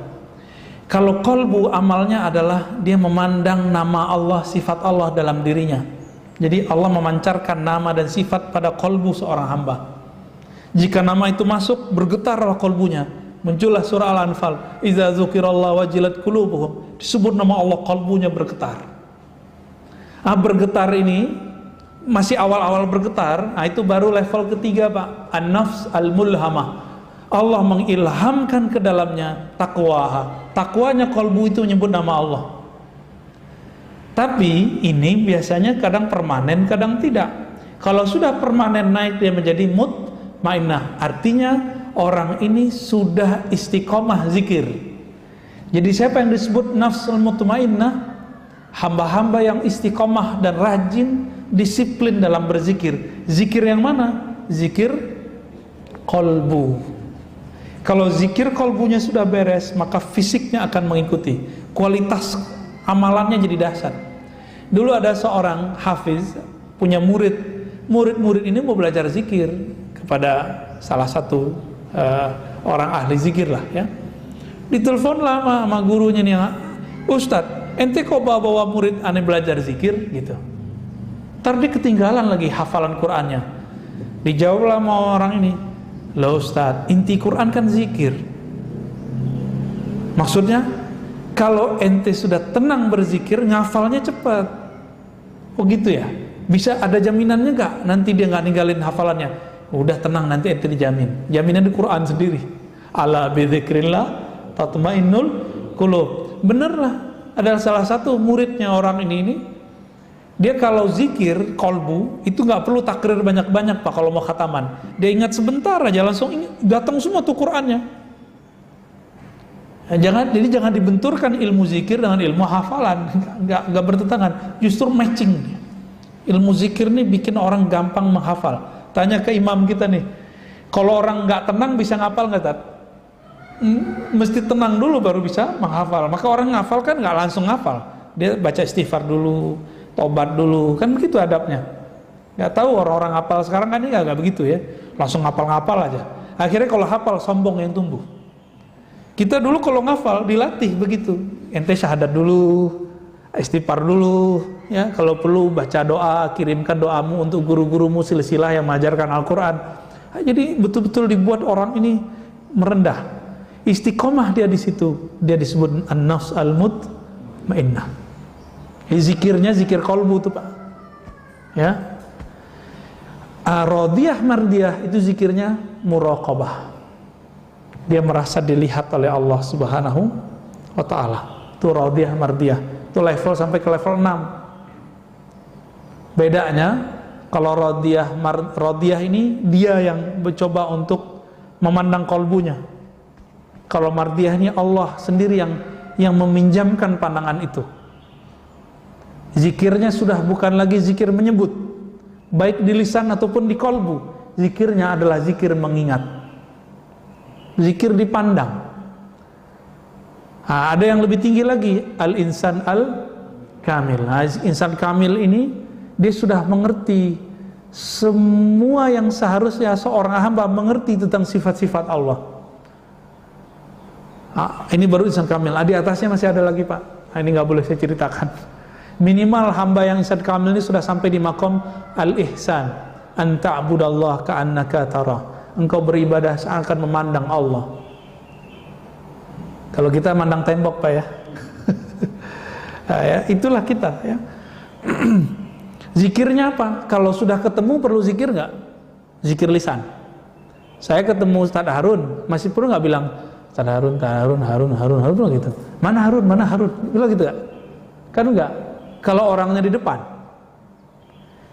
Kalau qalbu amalnya adalah dia memandang nama Allah, sifat Allah dalam dirinya. Jadi Allah memancarkan nama dan sifat pada qalbu seorang hamba. Jika nama itu masuk, bergetarlah qalbunya. Muncullah surah Al-Anfal, "Idza dzukirallahu wajilat qulubuhum." Disebut nama Allah, qalbunya bergetar. Bergetar ini masih awal-awal bergetar, itu baru level ketiga Pak, an-nafs al-mulhamah. Allah mengilhamkan ke dalamnya taqwa. Takwanya qalbu itu menyebut nama Allah. Tapi ini biasanya kadang permanen, kadang tidak. Kalau sudah permanen naik dia menjadi mutmainnah. Artinya orang ini sudah istiqomah zikir. Jadi siapa yang disebut nafsul mutmainnah? Hamba-hamba yang istiqomah dan rajin, disiplin dalam berzikir. Zikir yang mana? Zikir qalbu. Kalau zikir qalbunya sudah beres, maka fisiknya akan mengikuti. Kualitas amalannya jadi dahsyat. Dulu ada seorang hafiz punya murid. Murid-murid ini mau belajar zikir kepada salah satu orang ahli zikir lah ya. Ditelepon lama sama gurunya nih, "Ustadz, ente kok bawa murid aneh belajar zikir?" gitu. Ntar dia ketinggalan lagi hafalan Qur'annya. Dijawablah sama orang ini, "Loh Ustadz, inti Qur'an kan zikir." Maksudnya kalau ente sudah tenang berzikir, ngafalnya cepat. Oh gitu ya? Bisa ada jaminannya gak? Nanti dia gak ninggalin hafalannya. Udah tenang, nanti ente dijamin. Jaminan di Quran sendiri. Ala bidzikrillah tatmainnul qulub. Bener lah. Ada salah satu muridnya orang ini. Dia kalau zikir kolbu itu gak perlu takrir banyak-banyak Pak kalau mau khataman. Dia ingat sebentar aja langsung ingat, datang semua tuh Qurannya. Jadi jangan dibenturkan ilmu zikir dengan ilmu hafalan. Gak bertentangan. Justru matching. Ilmu zikir nih bikin orang gampang menghafal. Tanya ke imam kita nih, kalau orang nggak tenang bisa ngapal nggak Tat? Mesti tenang dulu baru bisa menghafal. Maka orang ngafal kan nggak langsung ngafal, dia baca istighfar dulu, tobat dulu, kan begitu adabnya. Nggak tahu orang-orang hafal sekarang kan ini nggak begitu ya, langsung ngapal-ngapal aja. Akhirnya kalau hafal sombong yang tumbuh. Kita dulu kalau ngafal dilatih begitu, ente syahadat dulu, istighfar dulu, ya kalau perlu baca doa, kirimkan doamu untuk guru-gurumu silsilah yang mengajarkan Al-Quran. Jadi betul-betul dibuat orang ini merendah, istiqomah dia di situ. Dia disebut an-nafs al-mutmainnah. Zikirnya zikir qalbu tuh Pak. Ya, radiyah mardiyah itu zikirnya muraqabah. Dia merasa dilihat oleh Allah Subhanahu wa Ta'ala. Itu radiyah mardiyah. Itu level sampai ke level 6. Bedanya kalau radiyah ini dia yang mencoba untuk memandang kolbunya. Kalau mardiyah ini Allah sendiri yang meminjamkan pandangan itu. Zikirnya sudah bukan lagi zikir menyebut, baik di lisan ataupun di kolbu. Zikirnya adalah zikir mengingat, zikir dipandang. Ada yang lebih tinggi lagi, al-insan al-kamil. Insan kamil ini dia sudah mengerti semua yang seharusnya seorang hamba mengerti tentang sifat-sifat Allah. Ini baru insan kamil. Di atasnya masih ada lagi Pak. Ini nggak boleh saya ceritakan. Minimal hamba yang insan kamil ini sudah sampai di makom al-ihsan. An ta'budallaha ka'annaka tarah. Engkau beribadah seakan memandang Allah. Kalau kita mandang tembok Pak ya. Ya itulah kita ya. Zikirnya apa? Kalau sudah ketemu perlu zikir nggak? Zikir lisan. Saya ketemu Ustaz Harun, masih perlu nggak bilang Ustaz Harun gitu. Mana Harun? Bilang gitu nggak? Kan nggak. Kalau orangnya di depan.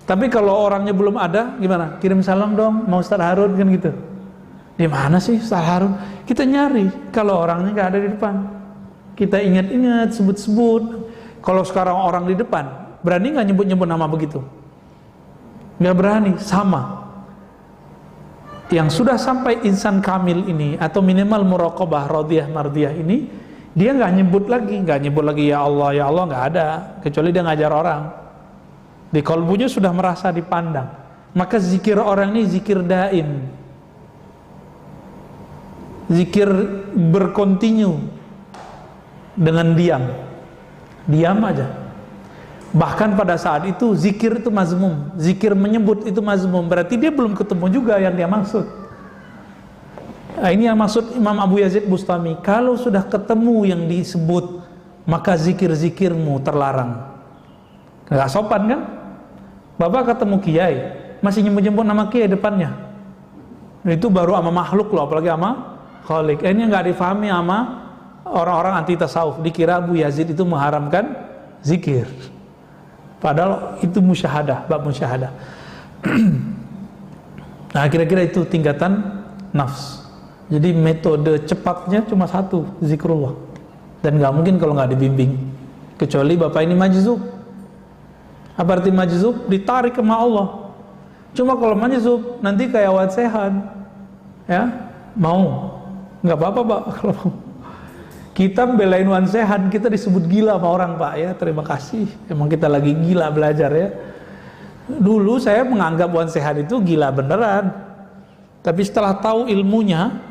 Tapi kalau orangnya belum ada, gimana? Kirim salam dong, mau Ustaz Harun kan gitu. Di mana sih Ustaz Harun? Kita nyari. Kalau orangnya nggak ada di depan, kita ingat-ingat, sebut-sebut. Kalau sekarang orang di depan, berani nggak nyebut-nyebut nama begitu? Nggak berani. Sama. Yang sudah sampai insan kamil ini atau minimal muraqabah radiyah mardiyah ini Dia nggak nyebut lagi ya Allah nggak ada, kecuali dia ngajar orang. Di kalbunya sudah merasa dipandang. Maka zikir orang ini zikir daim, zikir berkontinu dengan diam aja. Bahkan pada saat itu zikir itu mazmum, zikir menyebut itu mazmum, berarti dia belum ketemu juga yang dia maksud. Nah, ini yang maksud Imam Abu Yazid Bustami, kalau sudah ketemu yang disebut, maka zikir-zikirmu terlarang. Nggak sopan kan? Bapak ketemu kiai, masih nyebut-nyebut nama kiai depannya, itu baru sama makhluk loh, apalagi sama khalik. Ini nggak difahami sama orang-orang anti tasawuf, dikira Abu Yazid itu mengharamkan zikir, padahal itu musyahadah, bab musyahadah. Nah, kira-kira itu tingkatan nafs. Jadi metode cepatnya cuma satu, zikrullah. Dan nggak mungkin kalau nggak dibimbing, kecuali bapak ini majzub. Apa arti majzub? Ditarik ke Allah. Cuma kalau majzub nanti kayak wadsehan, ya mau nggak apa-apa pak kalau mau. Kita belain wadsehan, kita disebut gila sama orang pak ya. Terima kasih, emang kita lagi gila belajar ya. Dulu saya menganggap wadsehan itu gila beneran, tapi setelah tahu ilmunya,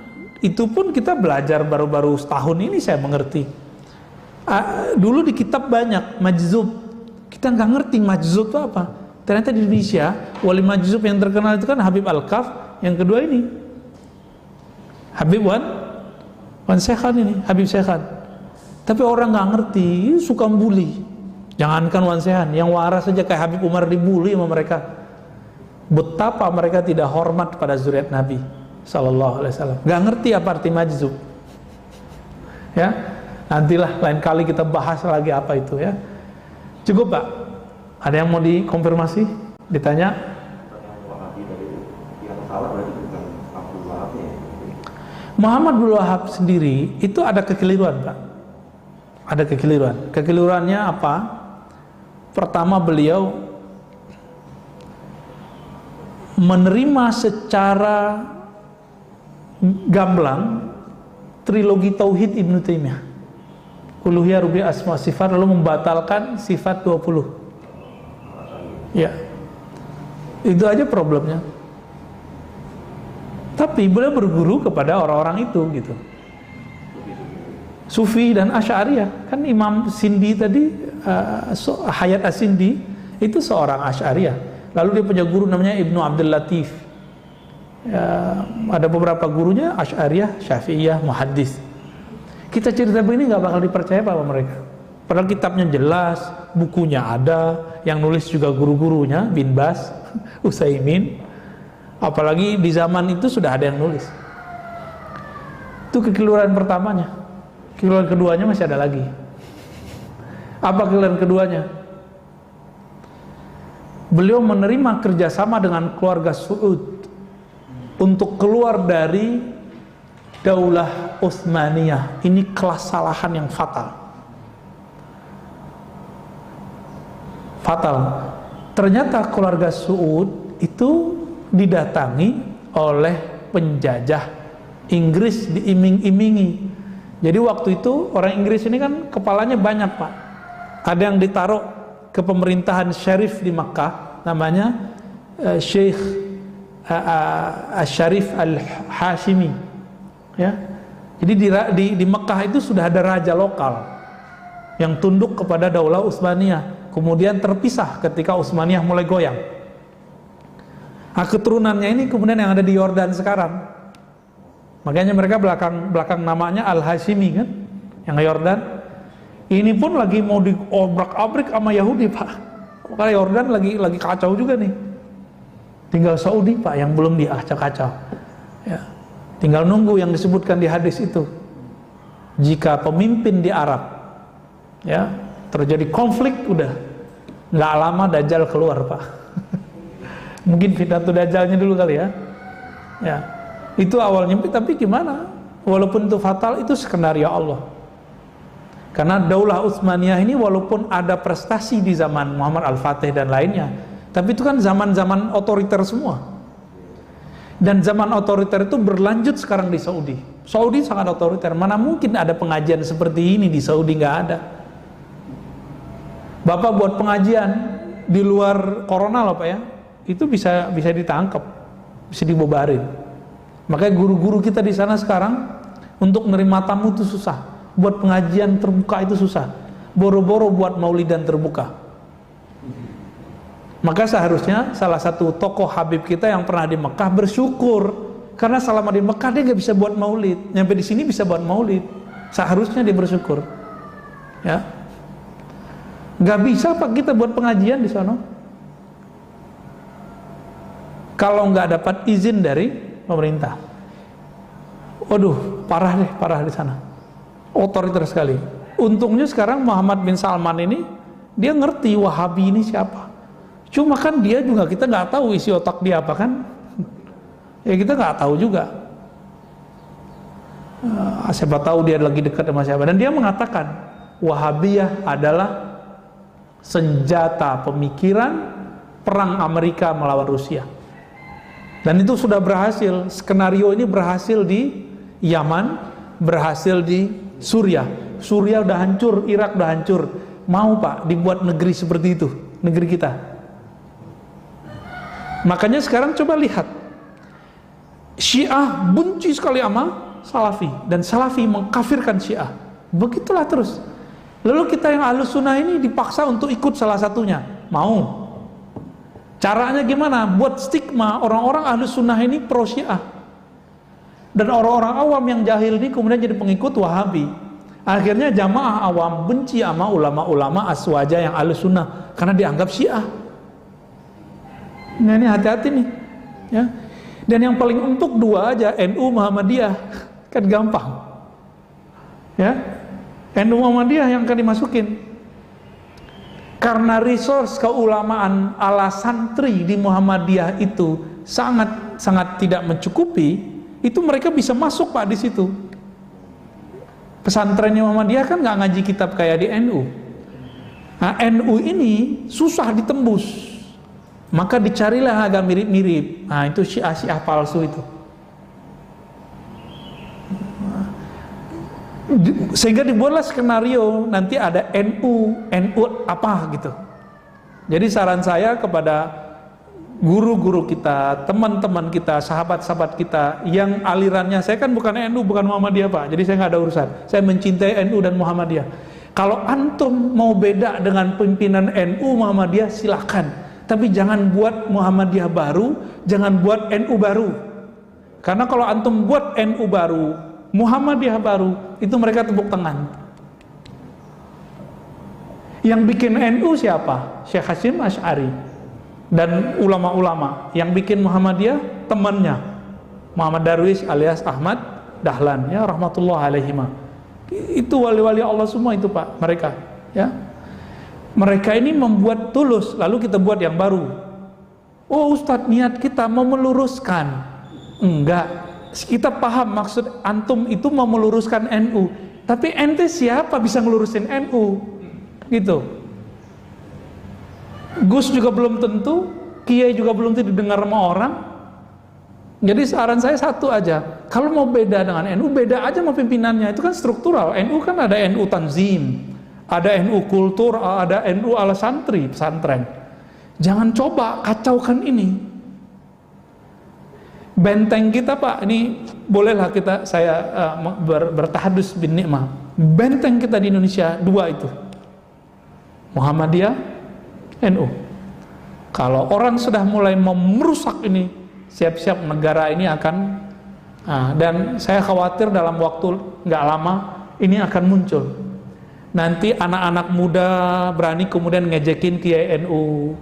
itu pun kita belajar baru-baru setahun ini saya mengerti. Dulu di kitab banyak majzub, kita nggak ngerti majzub itu apa. Ternyata di Indonesia wali majzub yang terkenal itu kan Habib Al-Kaf, yang kedua ini Habib Wan Sekhan ini, Habib Sekhan. Tapi orang nggak ngerti, suka bully. Jangankan Wan Sekhan, yang waras saja kayak Habib Umar dibully sama mereka. Betapa mereka tidak hormat pada zuriat Nabi Sallallahu Alaihi Wasallam. Gak ngerti apa arti majzub. Ya, nantilah lain kali kita bahas lagi apa itu ya. Cukup pak. Ada yang mau dikonfirmasi? Ditanya? Muhammad bin Wahab sendiri itu ada kekeliruan pak. Ada kekeliruan. Kekeliruannya apa? Pertama, beliau menerima secara gamblang trilogi tauhid Ibnu Taimiyah, uluhiyah, rububiyah, asma sifat, lalu membatalkan sifat 20. Ya, itu aja problemnya. Tapi beliau berguru kepada orang-orang itu gitu, Sufi dan Asy'ariyah. Kan Imam Sindi tadi, Hayat As-Sindi itu seorang Asy'ariyah. Lalu dia punya guru namanya Ibnu Abdul Latif. Ya, ada beberapa gurunya Asy'ariyah, Syafi'iyah, muhaddis. Kita cerita begini nggak bakal dipercaya sama mereka. Padahal kitabnya jelas, bukunya ada, yang nulis juga guru-gurunya, Bin Bas, Utsaimin. Apalagi di zaman itu sudah ada yang nulis. Itu kekeliruan pertamanya. Kekeliruan keduanya masih ada lagi. Apa kekeliruan keduanya? Beliau menerima kerjasama dengan keluarga Saud untuk keluar dari Daulah Utsmaniyah. Ini kesalahan yang fatal. Ternyata keluarga Saud itu didatangi oleh penjajah Inggris, diiming-imingi. Jadi waktu itu orang Inggris ini kan kepalanya banyak pak. Ada yang ditaruh ke pemerintahan syarif di Makkah, namanya Syekh Asy-Syarif Al-Hashimi ya. Jadi di Mekah itu sudah ada raja lokal yang tunduk kepada Daulah Utsmaniyah, kemudian terpisah ketika Utsmaniyah mulai goyang. Nah, keturunannya ini kemudian yang ada di Yordan sekarang, makanya mereka belakang namanya Al-Hashimi kan, yang Yordan. Ini pun lagi mau diobrak-abrik sama Yahudi pak. Karena Yordan lagi kacau juga nih. Tinggal Saudi pak yang belum diacak-acak. Ya. Tinggal nunggu yang disebutkan di hadis itu. Jika pemimpin di Arab ya terjadi konflik, udah nggak lama Dajjal keluar pak. Mungkin fitnatu Dajjalnya dulu kali ya. Ya, itu awalnya. Tapi gimana? Walaupun itu fatal, itu skenario Allah. Karena Daulah Utsmaniyah ini walaupun ada prestasi di zaman Muhammad Al-Fatih dan lainnya, tapi itu kan zaman-zaman otoriter semua. Dan zaman otoriter itu berlanjut sekarang di Saudi. Saudi sangat otoriter. Mana mungkin ada pengajian seperti ini di Saudi, nggak ada. Bapak buat pengajian di luar corona loh Pak ya, itu bisa ditangkap, bisa dibubarin. Makanya guru-guru kita di sana sekarang untuk menerima tamu itu susah, buat pengajian terbuka itu susah, boro-boro buat maulidan terbuka. Maka seharusnya salah satu tokoh Habib kita yang pernah di Mekah bersyukur, karena selama di Mekah dia nggak bisa buat maulid, nyampe di sini bisa buat maulid. Seharusnya dia bersyukur, ya. Nggak bisa Pak kita buat pengajian di sana kalau nggak dapat izin dari pemerintah. Waduh, parah di sana, otoriter sekali. Untungnya sekarang Muhammad bin Salman ini dia ngerti Wahabi ini siapa. Cuma kan dia juga, kita nggak tahu isi otak dia apa kan. Ya kita nggak tahu juga. Siapa tahu dia lagi dekat sama siapa. Dan dia mengatakan Wahabiyah adalah senjata pemikiran perang Amerika melawan Rusia. Dan itu sudah berhasil. Skenario ini berhasil di Yaman, berhasil di Suriah. Suriah udah hancur, Irak udah hancur. Mau Pak dibuat negeri seperti itu, negeri kita. Makanya sekarang coba lihat, Syiah benci sekali sama Salafi, dan Salafi mengkafirkan Syiah. Begitulah terus. Lalu kita yang Ahlus Sunnah ini dipaksa untuk ikut salah satunya. Mau? Caranya gimana? Buat stigma orang-orang Ahlus Sunnah ini pro Syiah, dan orang-orang awam yang jahil ini kemudian jadi pengikut Wahabi. Akhirnya jamaah awam benci sama ulama-ulama aswaja yang Ahlus Sunnah karena dianggap Syiah. Nah ini hati-hati nih, ya. Dan yang paling empuk dua aja, NU Muhammadiyah, kan gampang, ya. NU Muhammadiyah yang akan dimasukin, karena resource keulamaan ala santri di Muhammadiyah itu sangat tidak mencukupi. Itu mereka bisa masuk Pak di situ. Pesantrennya Muhammadiyah kan nggak ngaji kitab kayak di NU. Nah, NU ini susah ditembus. Maka dicarilah agak mirip-mirip. Nah, itu Syiah palsu itu. Sehingga dibuatlah skenario nanti ada NU apa gitu. Jadi saran saya kepada guru-guru kita, teman-teman kita, sahabat-sahabat kita yang alirannya, saya kan bukan NU, bukan Muhammadiyah Pak, jadi saya nggak ada urusan. Saya mencintai NU dan Muhammadiyah. Kalau antum mau beda dengan pimpinan NU Muhammadiyah silakan. Tapi jangan buat Muhammadiyah baru, jangan buat NU baru. Karena kalau antum buat NU baru, Muhammadiyah baru, itu mereka tepuk tangan. Yang bikin NU siapa? Syekh Hasyim Asy'ari dan ulama-ulama. Yang bikin Muhammadiyah temannya Muhammad Darwish alias Ahmad Dahlan, ya rahmatullah alaihima. Itu wali-wali Allah semua itu Pak, mereka, ya. Mereka ini membuat tulus, lalu kita buat yang baru. Oh Ustadz, niat kita mau meluruskan. Enggak, kita paham maksud antum itu mau meluruskan NU, tapi ente siapa bisa ngelurusin NU? Gitu. Gus juga belum tentu, Kiai juga belum tentu didengar sama orang. Jadi saran saya satu aja, kalau mau beda dengan NU, beda aja sama pimpinannya. Itu kan struktural. NU kan ada NU Tanzim, ada NU Kultur, ada NU ala santri, pesantren. Jangan coba kacaukan ini. Benteng kita Pak, ini bolehlah saya bertahadus bin nikmah. Benteng kita di Indonesia dua itu, Muhammadiyah, NU. Kalau orang sudah mulai merusak ini, siap-siap negara ini akan, dan saya khawatir dalam waktu nggak lama ini akan muncul. Nanti anak-anak muda berani kemudian ngejekin Kiai NU,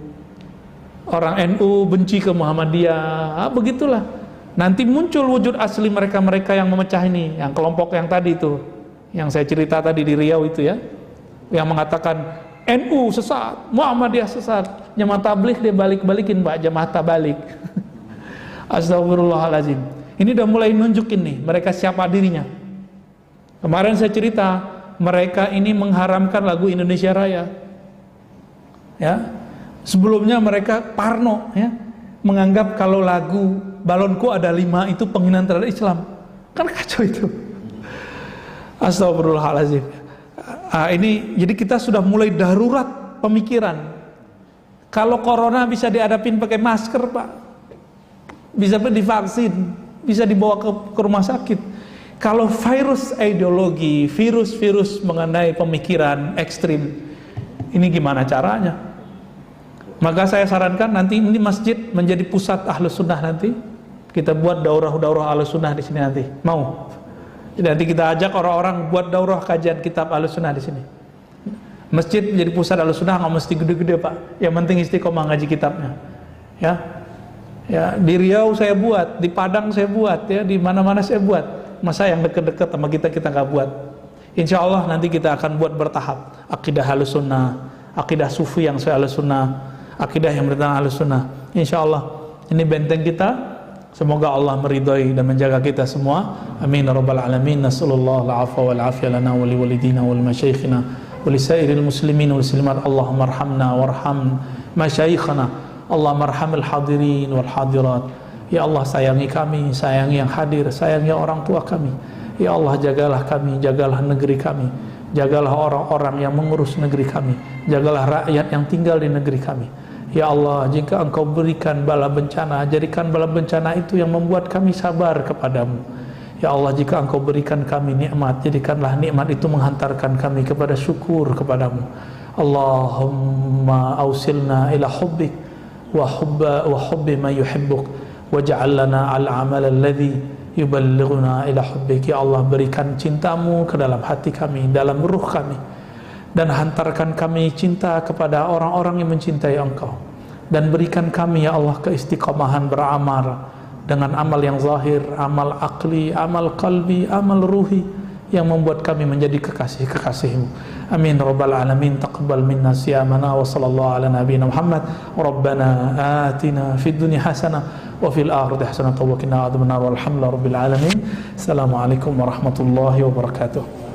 orang NU benci ke Muhammadiyah, begitulah. Nanti muncul wujud asli mereka-mereka yang memecah ini, yang kelompok yang tadi itu, yang saya cerita tadi di Riau itu ya, yang mengatakan NU sesat, Muhammadiyah sesat, jamaah tabligh dia balik-balikin Pak, jamaah tabalik. Astagfirullahaladzim. Ini udah mulai nunjukin nih mereka siapa dirinya. Kemarin saya cerita, mereka ini mengharamkan lagu Indonesia Raya, ya. Sebelumnya mereka parno, ya, menganggap kalau lagu Balonku Ada 5 itu penghinaan terhadap Islam. Kan kacau itu. Astagfirullahaladzim. Ini jadi kita sudah mulai darurat pemikiran. Kalau corona bisa dihadapin pakai masker, Pak, bisa divaksin, bisa dibawa ke rumah sakit. Kalau virus ideologi, virus mengenai pemikiran ekstrim, ini gimana caranya? Maka saya sarankan nanti ini masjid menjadi pusat Ahlus Sunnah nanti. Kita buat daurah Ahlus Sunnah di sini nanti. Mau? Jadi nanti kita ajak orang-orang buat daurah kajian kitab Ahlus Sunnah di sini. Masjid menjadi pusat Ahlus Sunnah, nggak mesti gede-gede, Pak. Yang penting istiqomah ngaji kitabnya. Ya, di Riau saya buat, di Padang saya buat, ya, di mana-mana saya buat. Masa yang deket-deket sama kita nggak buat? Insya Allah nanti kita akan buat bertahap. Akidah Ahlus Sunnah, akidah Sufi yang saya Ahlus Sunnah, akidah yang bertentangan Ahlus Sunnah. Insya Allah ini benteng kita. Semoga Allah meridhai dan menjaga kita semua. Amin ya rabbal alamin. Nasallallahu al-afwa wal afiyah lana wa li walidina wal masyayikhina wa li sairil muslimin wal muslimat. Allahumma arhamna warham masyayikhana. Allahumma arhamil hadirin wal hadirat. Ya Allah, sayangi kami, sayangi yang hadir, sayangi orang tua kami. Ya Allah, jagalah kami, jagalah negeri kami, jagalah orang-orang yang mengurus negeri kami, jagalah rakyat yang tinggal di negeri kami. Ya Allah, jika Engkau berikan bala bencana, jadikan bala bencana itu yang membuat kami sabar kepadamu. Ya Allah, jika Engkau berikan kami nikmat, jadikanlah nikmat itu menghantarkan kami kepada syukur kepadamu. Allahumma ausilna ila hubbik wa hubbi ma yuhibbuk waj'al lana al-amal alladhi yuballighuna ila hubbik. Ya Allah, berikan cintamu ke dalam hati kami, dalam ruh kami, dan hantarkan kami cinta kepada orang-orang yang mencintai Engkau, dan berikan kami ya Allah keistiqomahan beramal dengan amal yang zahir, amal akli, amal qalbi, amal ruhi yang membuat kami menjadi kekasih-kekasih-Mu. Amin rabbal alamin. Taqabbal minna siyamana wa sallallahu ala nabiyyina Muhammad. Rabbana atina fid dunya hasanah wa fil akhirati hasanah wa qina adzabannar. Walhamdulillahi rabbil alamin. Assalamualaikum warahmatullahi wabarakatuh.